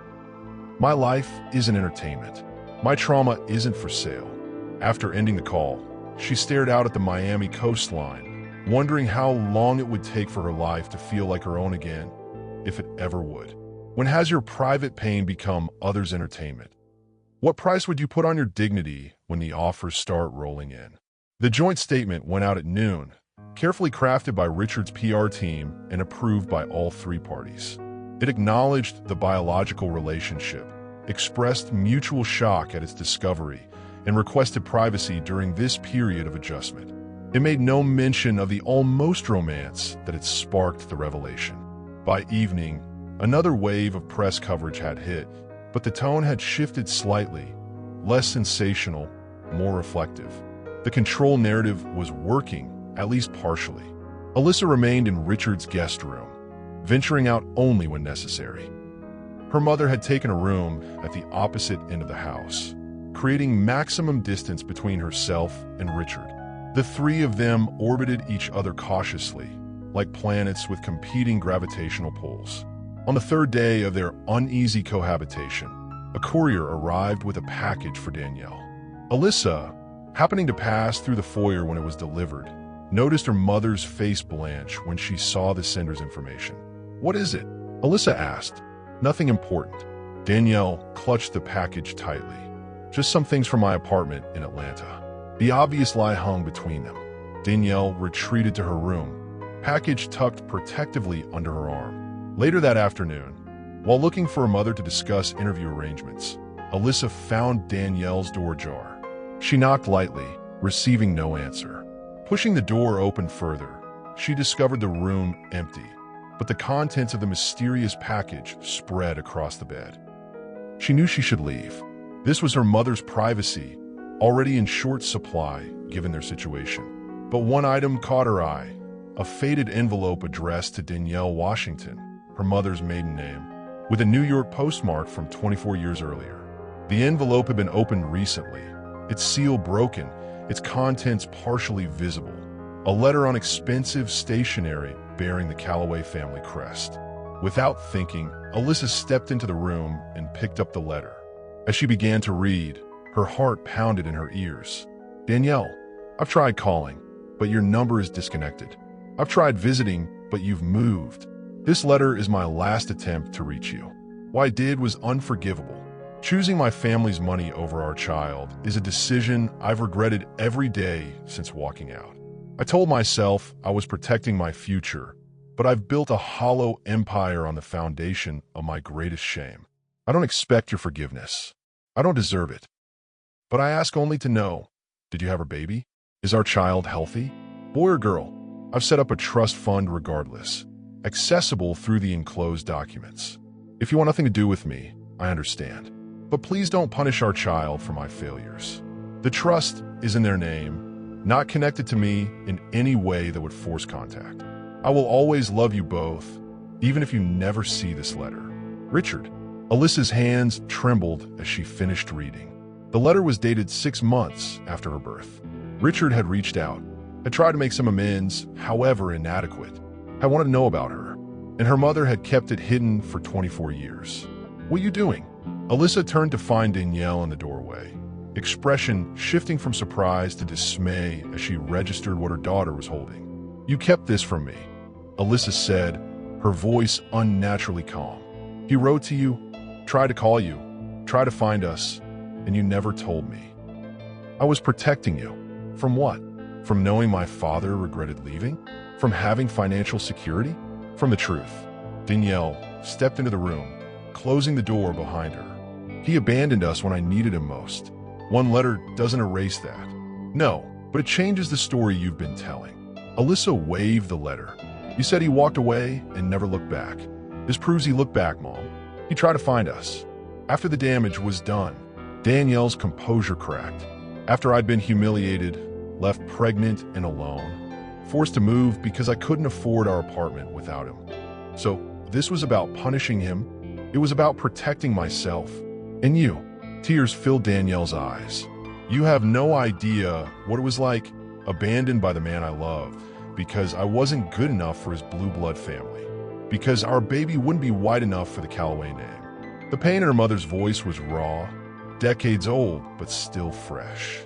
my life isn't entertainment. My trauma isn't for sale. After ending the call, she stared out at the Miami coastline, wondering how long it would take for her life to feel like her own again, if it ever would. When has your private pain become others' entertainment? What price would you put on your dignity when the offers start rolling in? The joint statement went out at noon, carefully crafted by Richard's PR team and approved by all 3 parties. It acknowledged the biological relationship, expressed mutual shock at its discovery, and requested privacy during this period of adjustment. It made no mention of the almost romance that had sparked the revelation. By evening, another wave of press coverage had hit, but the tone had shifted slightly, less sensational, more reflective. The control narrative was working, at least partially. Alyssa remained in Richard's guest room, venturing out only when necessary. Her mother had taken a room at the opposite end of the house, creating maximum distance between herself and Richard. The 3 of them orbited each other cautiously, like planets with competing gravitational pulls. On the 3rd day of their uneasy cohabitation, a courier arrived with a package for Danielle. Alyssa, happening to pass through the foyer when it was delivered, noticed her mother's face blanch when she saw the sender's information. What is it? Alyssa asked. Nothing important. Danielle clutched the package tightly. Just some things from my apartment in Atlanta. The obvious lie hung between them. Danielle retreated to her room, package tucked protectively under her arm. Later that afternoon, while looking for her mother to discuss interview arrangements, Alyssa found Danielle's door ajar. She knocked lightly, receiving no answer. Pushing the door open further, she discovered the room empty, but the contents of the mysterious package spread across the bed. She knew she should leave. This was her mother's privacy, already in short supply given their situation. But one item caught her eye, a faded envelope addressed to Danielle Washington, her mother's maiden name, with a New York postmark from 24 years earlier. The envelope had been opened recently, its seal broken, its contents partially visible. A letter on expensive stationery bearing the Callaway family crest. Without thinking, Alyssa stepped into the room and picked up the letter. As she began to read, her heart pounded in her ears. Danielle, I've tried calling, but your number is disconnected. I've tried visiting, but you've moved. This letter is my last attempt to reach you. What I did was unforgivable. Choosing my family's money over our child is a decision I've regretted every day since walking out. I told myself I was protecting my future, but I've built a hollow empire on the foundation of my greatest shame. I don't expect your forgiveness. I don't deserve it. But I ask only to know, did you have a baby? Is our child healthy? Boy or girl? I've set up a trust fund regardless, accessible through the enclosed documents. If you want nothing to do with me, I understand. But please don't punish our child for my failures. The trust is in their name, not connected to me in any way that would force contact. I will always love you both, even if you never see this letter. Richard. Alyssa's hands trembled as she finished reading. The letter was dated 6 months after her birth. Richard had reached out, had tried to make some amends, however inadequate, had wanted to know about her, and her mother had kept it hidden for 24 years. What are you doing? Alyssa turned to find Danielle in the doorway, expression shifting from surprise to dismay as she registered what her daughter was holding. You kept this from me, Alyssa said, her voice unnaturally calm. He wrote to you, tried to call you, tried to find us, and you never told me. I was protecting you. From what? From knowing my father regretted leaving? From having financial security? From the truth. Danielle stepped into the room, closing the door behind her. He abandoned us when I needed him most. One letter doesn't erase that. No, but it changes the story you've been telling. Alyssa waved the letter. You said he walked away and never looked back. This proves he looked back, Mom. He tried to find us. After the damage was done, Danielle's composure cracked. After I'd been humiliated, left pregnant and alone, forced to move because I couldn't afford our apartment without him. So this was about punishing him. It was about protecting myself. And you. Tears filled Danielle's eyes. You have no idea what it was like, abandoned by the man I loved, because I wasn't good enough for his blue blood family. Because our baby wouldn't be white enough for the Calloway name. The pain in her mother's voice was raw, decades old, but still fresh.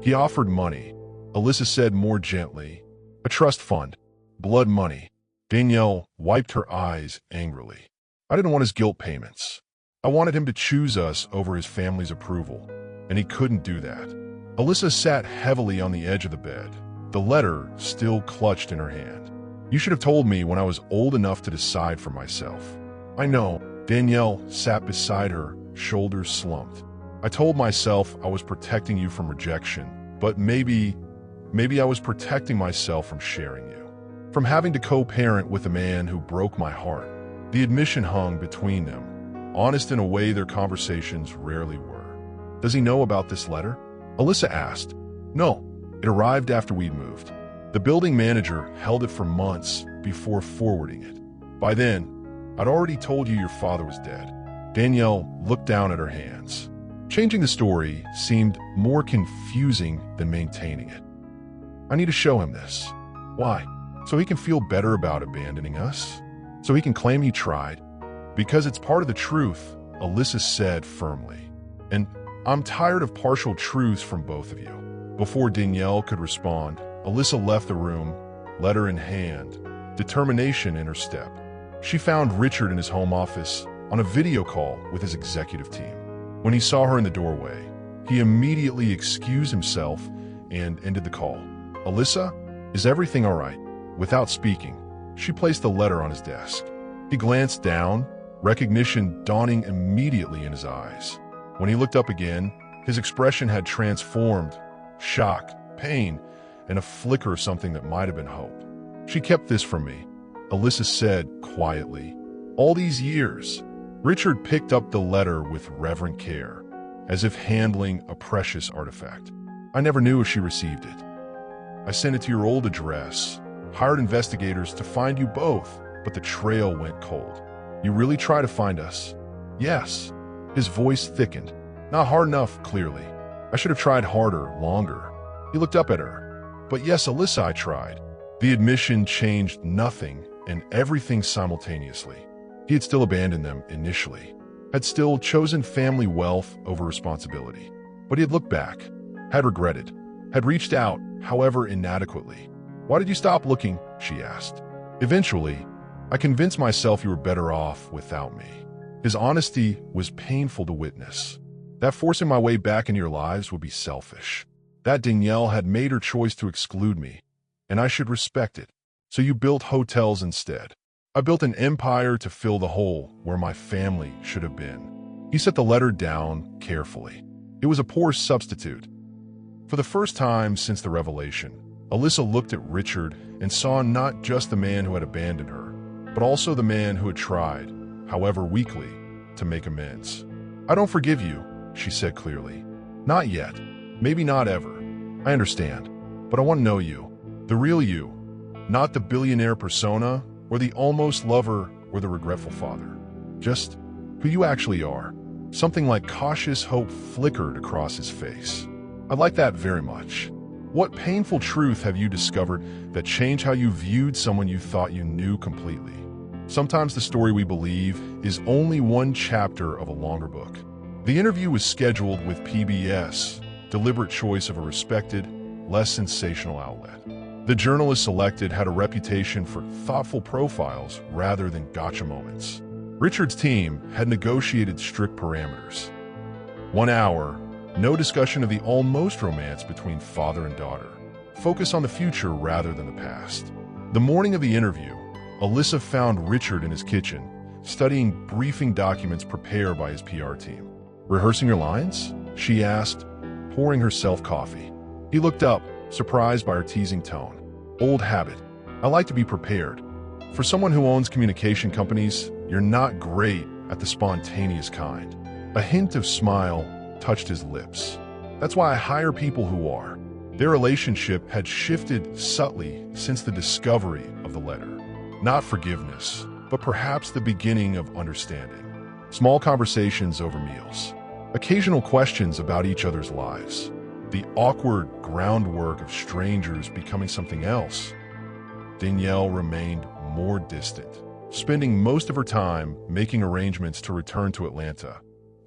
He offered money, Alyssa said more gently. A trust fund. Blood money. Danielle wiped her eyes angrily. I didn't want his guilt payments. I wanted him to choose us over his family's approval, and he couldn't do that. Alyssa sat heavily on the edge of the bed, the letter still clutched in her hand. You should have told me when I was old enough to decide for myself. I know. Danielle sat beside her, shoulders slumped. I told myself I was protecting you from rejection, but maybe I was protecting myself from sharing you. From having to co-parent with a man who broke my heart. The admission hung between them, honest in a way their conversations rarely were. Does he know about this letter? Alyssa asked. No, it arrived after we'd moved. The building manager held it for months before forwarding it. By then, I'd already told you your father was dead. Danielle looked down at her hands. Changing the story seemed more confusing than maintaining it. I need to show him this. Why? So he can feel better about abandoning us? So he can claim he tried? Because it's part of the truth, Alyssa said firmly. And I'm tired of partial truths from both of you. Before Danielle could respond, Alyssa left the room, letter in hand, determination in her step. She found Richard in his home office on a video call with his executive team. When he saw her in the doorway, he immediately excused himself and ended the call. Alyssa, is everything all right? Without speaking, she placed the letter on his desk. He glanced down, recognition dawning immediately in his eyes. When he looked up again, his expression had transformed, shock, pain, and a flicker of something that might have been hope. She kept this from me, Alyssa said quietly. All these years. Richard picked up the letter with reverent care, as if handling a precious artifact. I never knew if she received it. I sent it to your old address, hired investigators to find you both, but the trail went cold. You really try to find us? Yes. His voice thickened. Not hard enough, clearly. I should have tried harder, longer. He looked up at her. But yes, Alyssa, I tried. The admission changed nothing and everything simultaneously. He had still abandoned them initially, had still chosen family wealth over responsibility. But he had looked back, had regretted, had reached out, however inadequately. Why did you stop looking? She asked. Eventually, I convinced myself you were better off without me. His honesty was painful to witness. That forcing my way back into your lives would be selfish. That Danielle had made her choice to exclude me, and I should respect it. So you built hotels instead. I built an empire to fill the hole where my family should have been. He set the letter down carefully. It was a poor substitute. For the first time since the revelation, Alyssa looked at Richard and saw not just the man who had abandoned her, but also the man who had tried, however weakly, to make amends. "I don't forgive you," she said clearly. "Not yet. Maybe not ever. I understand. But I want to know you. The real you. Not the billionaire persona, or the almost lover, or the regretful father. Just who you actually are." Something like cautious hope flickered across his face. "I like that very much. What painful truth have you discovered that changed how you viewed someone you thought you knew completely?" Sometimes the story we believe is only one chapter of a longer book. The interview was scheduled with PBS, deliberate choice of a respected, less sensational outlet. The journalist selected had a reputation for thoughtful profiles rather than gotcha moments. Richard's team had negotiated strict parameters. 1 hour, no discussion of the almost romance between father and daughter. Focus on the future rather than the past. The morning of the interview, Alyssa found Richard in his kitchen, studying briefing documents prepared by his PR team. "Rehearsing your lines?" she asked, pouring herself coffee. He looked up, surprised by her teasing tone. "Old habit. I like to be prepared. For someone who owns communication companies, you're not great at the spontaneous kind." A hint of smile touched his lips. "That's why I hire people who are." Their relationship had shifted subtly since the discovery of the letter. Not forgiveness, but perhaps the beginning of understanding. Small conversations over meals. Occasional questions about each other's lives. The awkward groundwork of strangers becoming something else. Danielle remained more distant, spending most of her time making arrangements to return to Atlanta,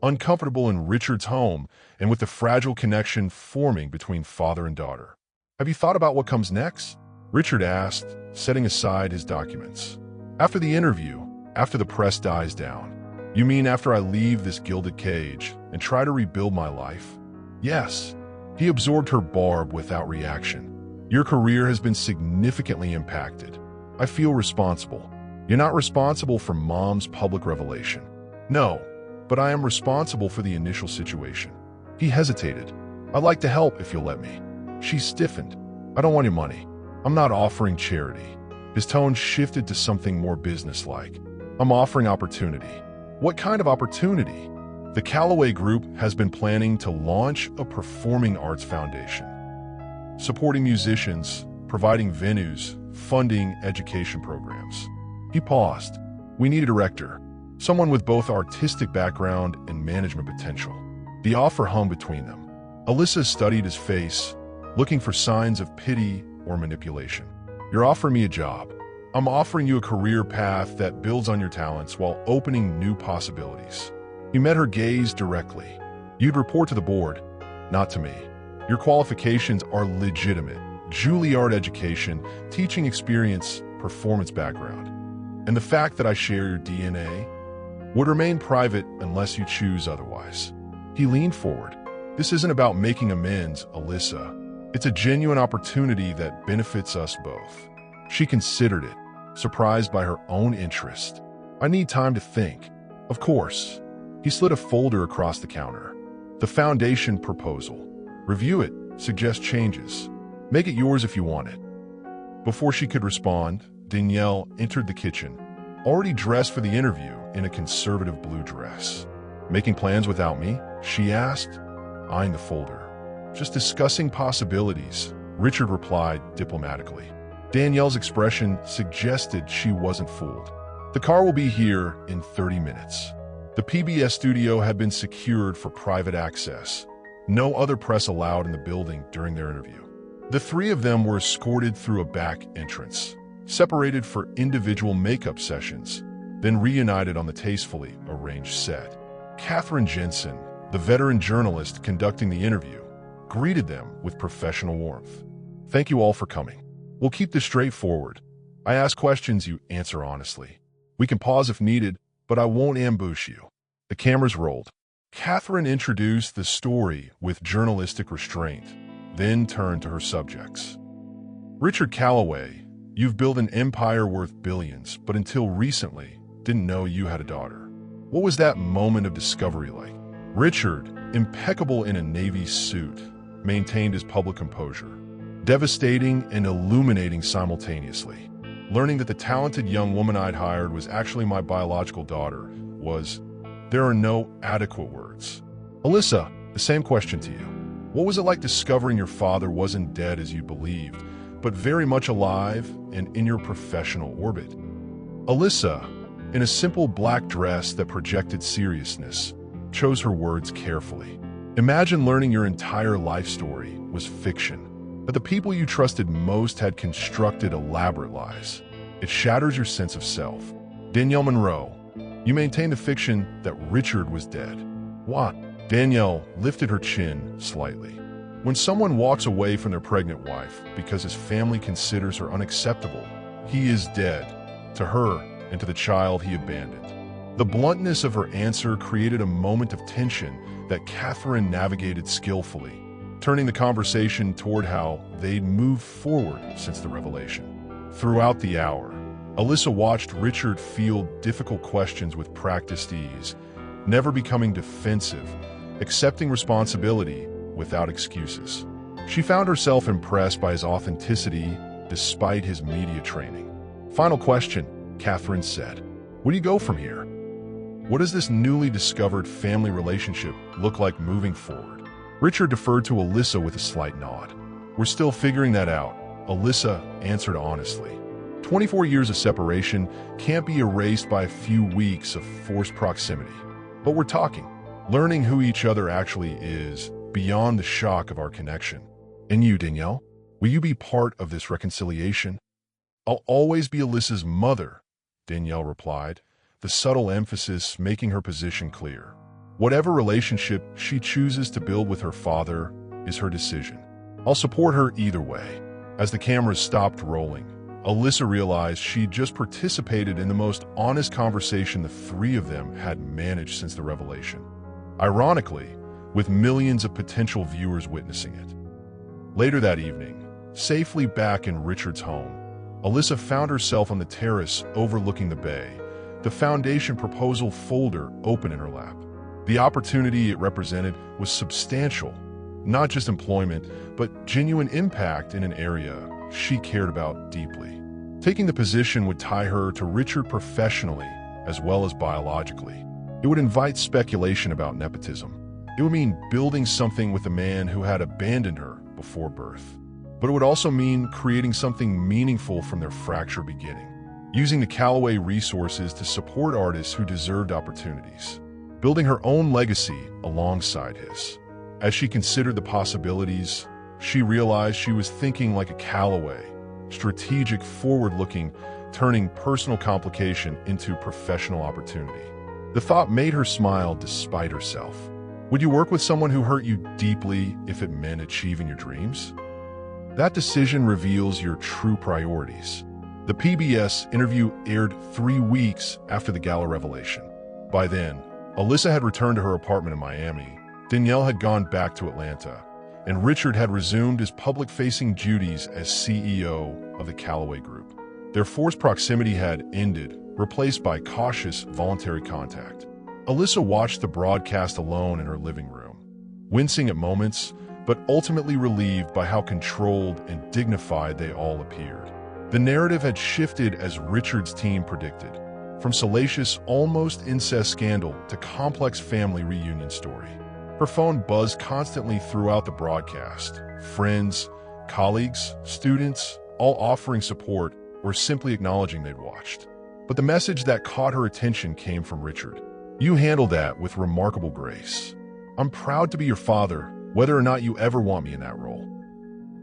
uncomfortable in Richard's home and with the fragile connection forming between father and daughter. "Have you thought about what comes next?" Richard asked, setting aside his documents. "After the interview, after the press dies down. You mean after I leave this gilded cage and try to rebuild my life?" "Yes." He absorbed her barb without reaction. "Your career has been significantly impacted. I feel responsible." "You're not responsible for Mom's public revelation." "No, but I am responsible for the initial situation." He hesitated. "I'd like to help if you'll let me." She stiffened. "I don't want your money. I'm not offering charity." His tone shifted to something more businesslike. "I'm offering opportunity." "What kind of opportunity?" The Callaway Group has been planning to launch a performing arts foundation, supporting musicians, providing venues, funding education programs. He paused. "We need a director, someone with both artistic background and management potential." The offer hung between them. Alyssa studied his face, looking for signs of pity or manipulation. "You're offering me a job. I'm offering you a career path that builds on your talents while opening new possibilities." He met her gaze directly. "You'd report to the board, not to me. Your qualifications are legitimate. Juilliard education, teaching experience, performance background. And the fact that I share your DNA would remain private unless you choose otherwise." He leaned forward. "This isn't about making amends, Alyssa. It's a genuine opportunity that benefits us both." She considered it, surprised by her own interest. "I need time to think." "Of course." He slid a folder across the counter. "The foundation proposal. Review it, suggest changes. Make it yours if you want it." Before she could respond, Danielle entered the kitchen, already dressed for the interview in a conservative blue dress. "Making plans without me?" she asked, eyeing the folder. "Just discussing possibilities," Richard replied diplomatically. Danielle's expression suggested she wasn't fooled. "The car will be here in 30 minutes." The PBS studio had been secured for private access. No other press allowed in the building during their interview. The three of them were escorted through a back entrance, separated for individual makeup sessions, then reunited on the tastefully arranged set. Katherine Jensen, the veteran journalist conducting the interview, greeted them with professional warmth. "Thank you all for coming. We'll keep this straightforward. I ask questions, you answer honestly. We can pause if needed, but I won't ambush you." The cameras rolled. Katherine introduced the story with journalistic restraint, then turned to her subjects. Richard Callaway, You've built an empire worth billions, but until recently, didn't know you had a daughter. What was that moment of discovery like? Richard, impeccable in a Navy suit, maintained his public composure. Devastating and illuminating simultaneously. Learning that the talented young woman I'd hired was actually my biological daughter there are no adequate words. Alyssa, the same question to you. What was it like discovering your father wasn't dead as you believed, but very much alive and in your professional orbit? Alyssa, in a simple black dress that projected seriousness, chose her words carefully. Imagine learning your entire life story was fiction, that the people you trusted most had constructed elaborate lies. It shatters your sense of self. Danielle Monroe, you maintained the fiction that Richard was dead. What? Danielle lifted her chin slightly. When someone walks away from their pregnant wife because his family considers her unacceptable, he is dead, to her and to the child he abandoned. The bluntness of her answer created a moment of tension that Catherine navigated skillfully, turning the conversation toward how they'd moved forward since the revelation. Throughout the hour, Alyssa watched Richard field difficult questions with practiced ease, never becoming defensive, accepting responsibility without excuses. She found herself impressed by his authenticity despite his media training. Final question, Catherine said. Where do you go from here? What does this newly discovered family relationship look like moving forward? Richard deferred to Alyssa with a slight nod. We're still figuring that out, Alyssa answered honestly. 24 years of separation can't be erased by a few weeks of forced proximity. But we're talking, learning who each other actually is beyond the shock of our connection. And you, Danielle, will you be part of this reconciliation? I'll always be Alyssa's mother, Danielle replied, the subtle emphasis making her position clear. Whatever relationship she chooses to build with her father is her decision. I'll support her either way. As the cameras stopped rolling, Alyssa realized she'd just participated in the most honest conversation the three of them had managed since the revelation. Ironically, with millions of potential viewers witnessing it. Later that evening, safely back in Richard's home, Alyssa found herself on the terrace overlooking the bay, the foundation proposal folder open in her lap. The opportunity it represented was substantial, not just employment, but genuine impact in an area she cared about deeply. Taking the position would tie her to Richard professionally as well as biologically. It would invite speculation about nepotism. It would mean building something with a man who had abandoned her before birth. But it would also mean creating something meaningful from their fractured beginning, using the Callaway resources to support artists who deserved opportunities, building her own legacy alongside his. As she considered the possibilities, she realized she was thinking like a Callaway, strategic, forward-looking, turning personal complication into professional opportunity. The thought made her smile despite herself. Would you work with someone who hurt you deeply if it meant achieving your dreams? That decision reveals your true priorities. The PBS interview aired 3 weeks after the gala revelation. By then, Alyssa had returned to her apartment in Miami, Danielle had gone back to Atlanta, and Richard had resumed his public-facing duties as CEO of the Callaway Group. Their forced proximity had ended, replaced by cautious, voluntary contact. Alyssa watched the broadcast alone in her living room, wincing at moments, but ultimately relieved by how controlled and dignified they all appeared. The narrative had shifted as Richard's team predicted, from salacious, almost incest scandal to complex family reunion story. Her phone buzzed constantly throughout the broadcast. Friends, colleagues, students, all offering support or simply acknowledging they'd watched. But the message that caught her attention came from Richard. You handled that with remarkable grace. I'm proud to be your father, whether or not you ever want me in that role.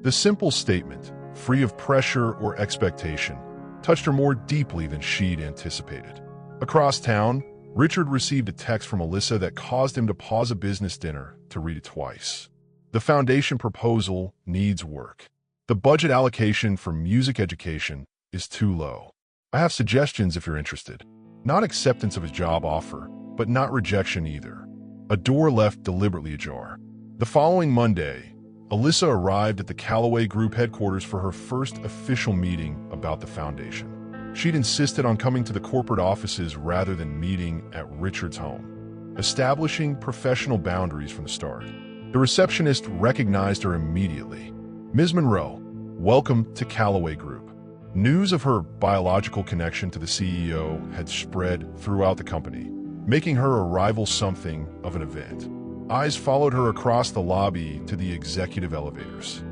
The simple statement, free of pressure or expectation, touched her more deeply than she'd anticipated. Across town, Richard received a text from Alyssa that caused him to pause a business dinner to read it twice. The foundation proposal needs work. The budget allocation for music education is too low. I have suggestions if you're interested. Not acceptance of his job offer, but not rejection either. A door left deliberately ajar. The following Monday, Alyssa arrived at the Callaway Group headquarters for her first official meeting of about the foundation. She'd insisted on coming to the corporate offices rather than meeting at Richard's home, establishing professional boundaries from the start. The receptionist recognized her immediately. "Ms. Monroe, welcome to Callaway Group." News of her biological connection to the CEO had spread throughout the company, making her arrival something of an event. Eyes followed her across the lobby to the executive elevators.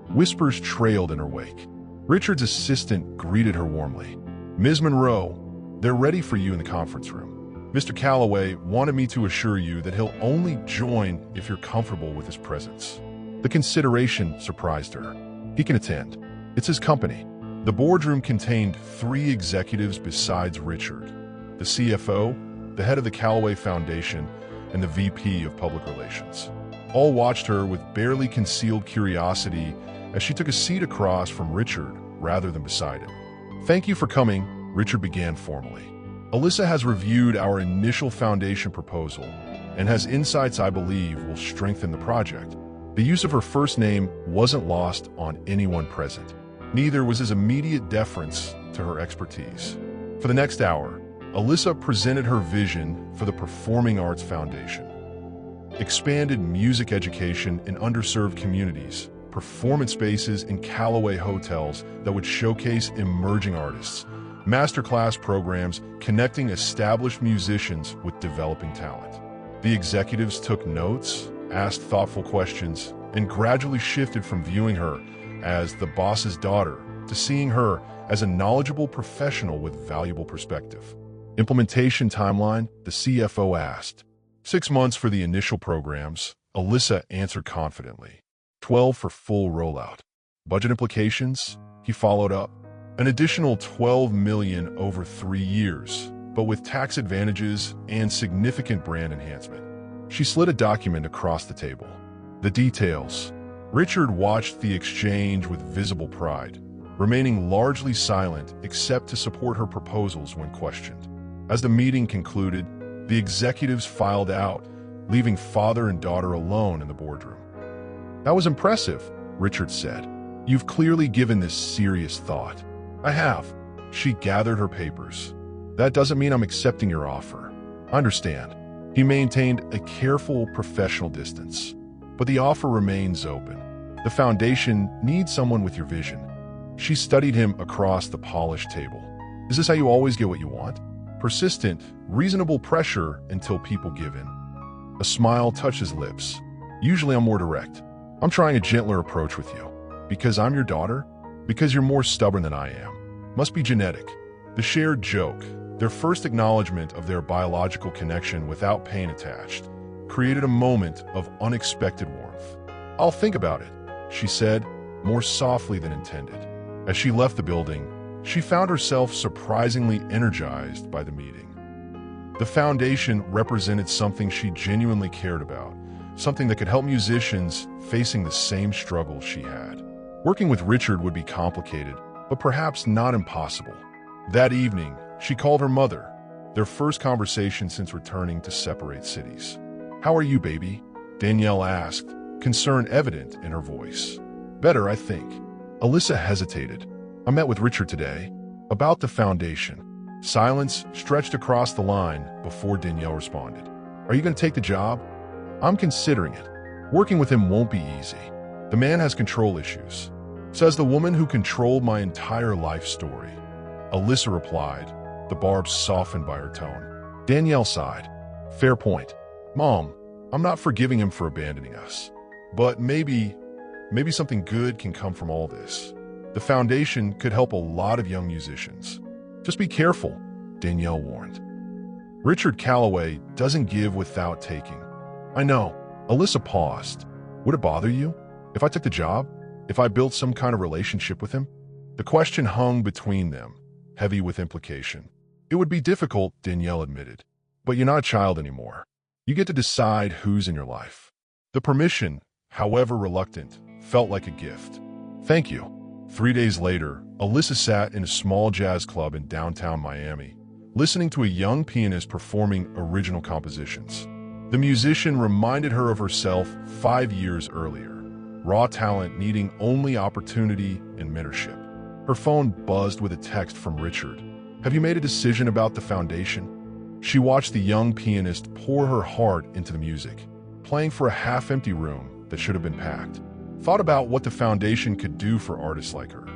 Whispers trailed in her wake. Richard's assistant greeted her warmly. "Ms. Monroe, they're ready for you in the conference room. Mr. Callaway wanted me to assure you that he'll only join if you're comfortable with his presence." The consideration surprised her. He can attend. It's his company. The boardroom contained 3 executives besides Richard: the CFO, the head of the Callaway Foundation, and the VP of Public Relations. All watched her with barely concealed curiosity as she took a seat across from Richard rather than beside him. "Thank you for coming," Richard began formally. "Alyssa has reviewed our initial foundation proposal and has insights I believe will strengthen the project." The use of her first name wasn't lost on anyone present. Neither was his immediate deference to her expertise. For the next hour, Alyssa presented her vision for the Performing Arts Foundation. Expanded music education in underserved communities, performance spaces in Callaway hotels that would showcase emerging artists, masterclass programs connecting established musicians with developing talent. The executives took notes, asked thoughtful questions, and gradually shifted from viewing her as the boss's daughter to seeing her as a knowledgeable professional with valuable perspective. Implementation timeline, the CFO asked. 6 months for the initial programs, Alyssa answered confidently. 12 for full rollout. Budget implications, he followed up. An additional $12 million over 3 years, but with tax advantages and significant brand enhancement. She slid a document across the table. The details. Richard watched the exchange with visible pride, remaining largely silent except to support her proposals when questioned. As the meeting concluded, the executives filed out, leaving father and daughter alone in the boardroom. "That was impressive," Richard said. "You've clearly given this serious thought." "I have." She gathered her papers. "That doesn't mean I'm accepting your offer." "I understand." He maintained a careful professional distance. "But the offer remains open. The foundation needs someone with your vision." She studied him across the polished table. "Is this how you always get what you want?" Persistent, reasonable pressure until people give in. A smile touched his lips. "Usually I'm more direct. I'm trying a gentler approach with you. Because I'm your daughter? Because you're more stubborn than I am. Must be genetic." The shared joke, their first acknowledgement of their biological connection without pain attached, created a moment of unexpected warmth. "I'll think about it," she said, more softly than intended. As she left the building, she found herself surprisingly energized by the meeting. The foundation represented something she genuinely cared about, something that could help musicians facing the same struggles she had. Working with Richard would be complicated, but perhaps not impossible. That evening, she called her mother, their first conversation since returning to separate cities. "How are you, baby?" Danielle asked, concern evident in her voice. "Better, I think." Alyssa hesitated. "I met with Richard today. About the foundation." Silence stretched across the line before Danielle responded. "Are you going to take the job?" "I'm considering it. Working with him won't be easy. The man has control issues. Says the woman who controlled my entire life story." Alyssa replied, the barbs softened by her tone. Danielle sighed. "Fair point. Mom, I'm not forgiving him for abandoning us. But maybe something good can come from all this. The foundation could help a lot of young musicians. Just be careful," Danielle warned. "Richard Callaway doesn't give without taking." "I know." Alyssa paused. "Would it bother you if I took the job? If I built some kind of relationship with him?" The question hung between them, heavy with implication. "It would be difficult," Danielle admitted. "But you're not a child anymore. You get to decide who's in your life." The permission, however reluctant, felt like a gift. "Thank you." 3 days later, Alyssa sat in a small jazz club in downtown Miami, listening to a young pianist performing original compositions. The musician reminded her of herself 5 years earlier, raw talent needing only opportunity and mentorship. Her phone buzzed with a text from Richard. "Have you made a decision about the foundation?" She watched the young pianist pour her heart into the music, playing for a half-empty room that should have been packed. Thought about what the foundation could do for artists like her.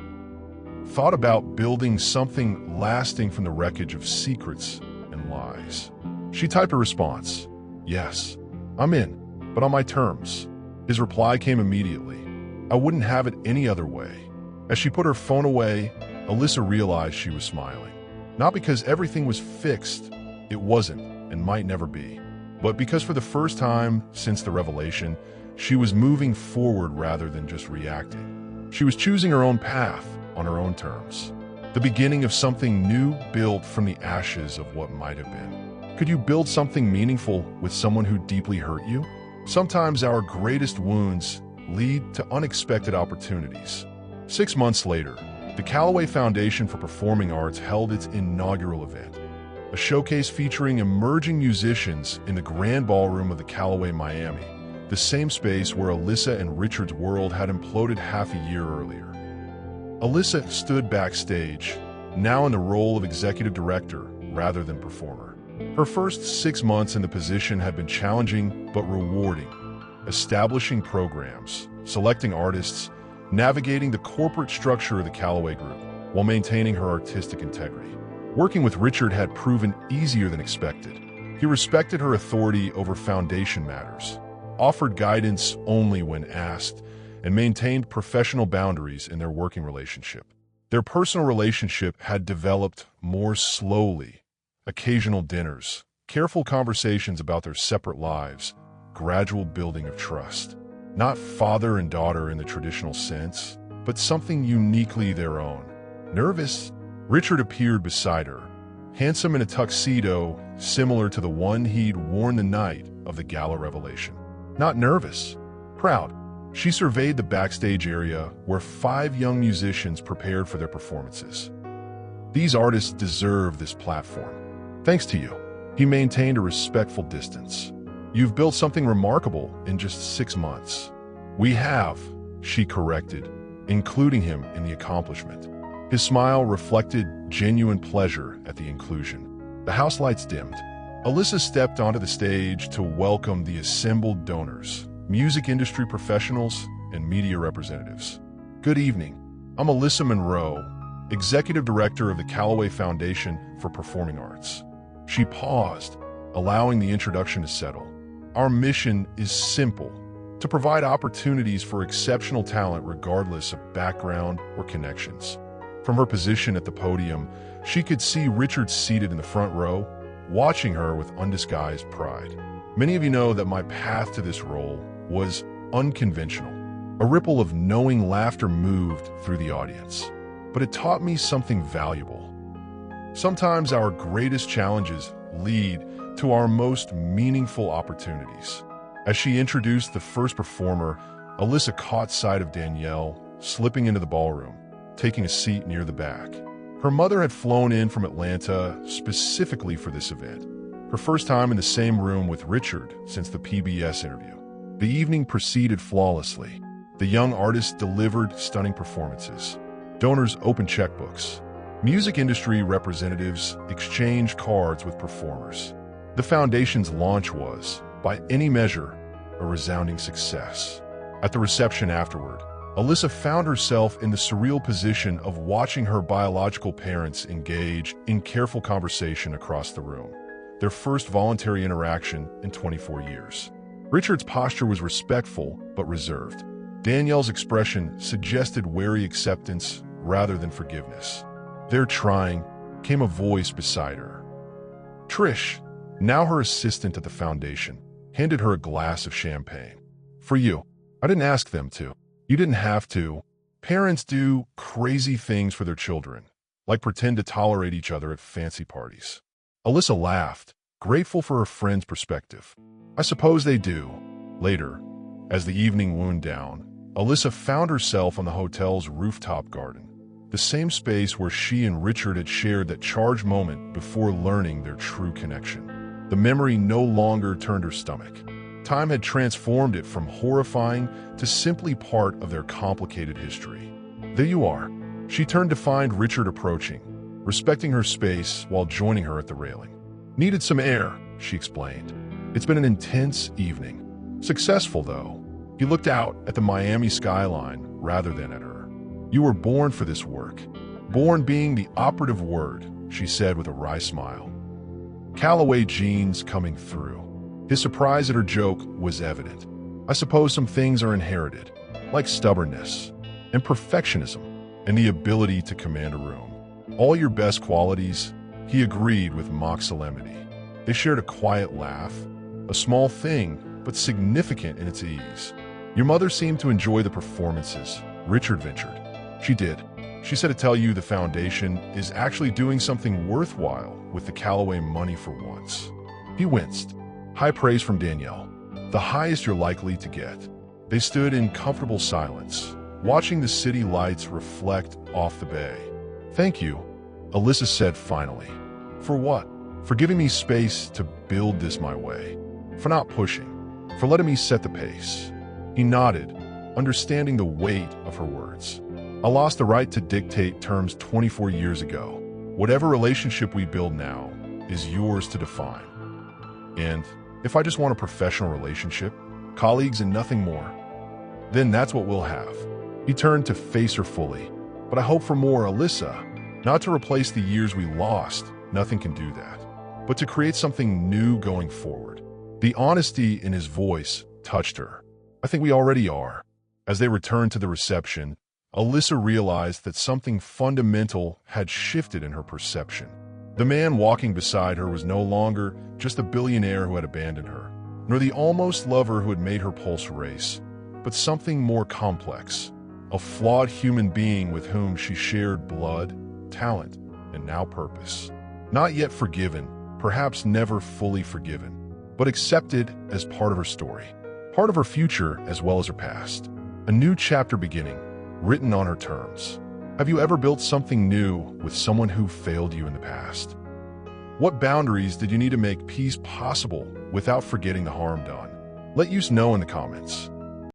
Thought about building something lasting from the wreckage of secrets and lies. She typed a response. "Yes, I'm in, but on my terms." His reply came immediately. "I wouldn't have it any other way." As she put her phone away, Alyssa realized she was smiling. Not because everything was fixed, it wasn't and might never be, but because for the first time since the revelation, she was moving forward rather than just reacting. She was choosing her own path on her own terms. The beginning of something new built from the ashes of what might have been. Could you build something meaningful with someone who deeply hurt you? Sometimes our greatest wounds lead to unexpected opportunities. 6 months later, the Callaway Foundation for Performing Arts held its inaugural event, a showcase featuring emerging musicians in the Grand Ballroom of the Callaway Miami, the same space where Alyssa and Richard's world had imploded half a year earlier. Alyssa stood backstage, now in the role of executive director rather than performer. Her first 6 months in the position had been challenging but rewarding, establishing programs, selecting artists, navigating the corporate structure of the Callaway Group, while maintaining her artistic integrity. Working with Richard had proven easier than expected. He respected her authority over foundation matters, offered guidance only when asked, and maintained professional boundaries in their working relationship. Their personal relationship had developed more slowly. Occasional dinners, careful conversations about their separate lives, gradual building of trust. Not father and daughter in the traditional sense, but something uniquely their own. Nervous? Richard appeared beside her, handsome in a tuxedo similar to the one he'd worn the night of the gala revelation. Not nervous, proud. She surveyed the backstage area where 5 young musicians prepared for their performances. "These artists deserve this platform. Thanks to you." He maintained a respectful distance. "You've built something remarkable in just 6 months." "We have," she corrected, including him in the accomplishment. His smile reflected genuine pleasure at the inclusion. The house lights dimmed. Alyssa stepped onto the stage to welcome the assembled donors, music industry professionals, and media representatives. "Good evening. I'm Alyssa Monroe, Executive Director of the Callaway Foundation for Performing Arts." She paused, allowing the introduction to settle. "Our mission is simple, to provide opportunities for exceptional talent regardless of background or connections." From her position at the podium, she could see Richard seated in the front row, watching her with undisguised pride. "Many of you know that my path to this role was unconventional." A ripple of knowing laughter moved through the audience. "But it taught me something valuable. Sometimes our greatest challenges lead to our most meaningful opportunities." As she introduced the first performer, Alyssa caught sight of Danielle slipping into the ballroom, taking a seat near the back. Her mother had flown in from Atlanta specifically for this event, her first time in the same room with Richard since the PBS interview. The evening proceeded flawlessly. The young artists delivered stunning performances. Donors opened checkbooks. Music industry representatives exchanged cards with performers. The foundation's launch was, by any measure, a resounding success. At the reception afterward, Alyssa found herself in the surreal position of watching her biological parents engage in careful conversation across the room, their first voluntary interaction in 24 years. Richard's posture was respectful but reserved. Danielle's expression suggested wary acceptance rather than forgiveness. "They're trying," came a voice beside her. Trish, now her assistant at the foundation, handed her a glass of champagne. "For you. I didn't ask them to." "You didn't have to. Parents do crazy things for their children, like pretend to tolerate each other at fancy parties." Alyssa laughed, grateful for her friend's perspective. "I suppose they do." Later, as the evening wound down, Alyssa found herself on the hotel's rooftop garden, the same space where she and Richard had shared that charged moment before learning their true connection. The memory no longer turned her stomach. Time had transformed it from horrifying to simply part of their complicated history. "There you are," She turned to find Richard approaching, respecting her space while joining her at the railing. "Needed some air," she explained. "It's been an intense evening. Successful, though." He looked out at the Miami skyline rather than at her. "You were born for this work." "Born" being the operative word, she said with a wry smile. Callaway genes coming through. His surprise at her joke was evident. "I suppose some things are inherited, like stubbornness and perfectionism and the ability to command a room. All your best qualities," he agreed with mock solemnity. They shared a quiet laugh, a small thing, but significant in its ease. "Your mother seemed to enjoy the performances," Richard ventured. "She did. She said to tell you the foundation is actually doing something worthwhile with the Callaway money for once." He winced. High praise from Danielle. The highest you're likely to get. They stood in comfortable silence, watching the city lights reflect off the bay. "Thank you," Alyssa said finally. "For what?" "For giving me space to build this my way. For not pushing. For letting me set the pace." He nodded, understanding the weight of her words. "I lost the right to dictate terms 24 years ago. Whatever relationship we build now is yours to define. And if I just want a professional relationship, colleagues and nothing more, then that's what we'll have." He turned to face her fully. "But I hope for more, Alyssa. Not to replace the years we lost, nothing can do that. But to create something new going forward." The honesty in his voice touched her. "I think we already are." As they returned to the reception, Alyssa realized that something fundamental had shifted in her perception. The man walking beside her was no longer just a billionaire who had abandoned her, nor the almost lover who had made her pulse race, but something more complex, a flawed human being with whom she shared blood, talent, and now purpose. Not yet forgiven, perhaps never fully forgiven, but accepted as part of her story, part of her future as well as her past. A new chapter beginning, written on her terms. Have you ever built something new with someone who failed you in the past? What boundaries did you need to make peace possible without forgetting the harm done? Let us know in the comments.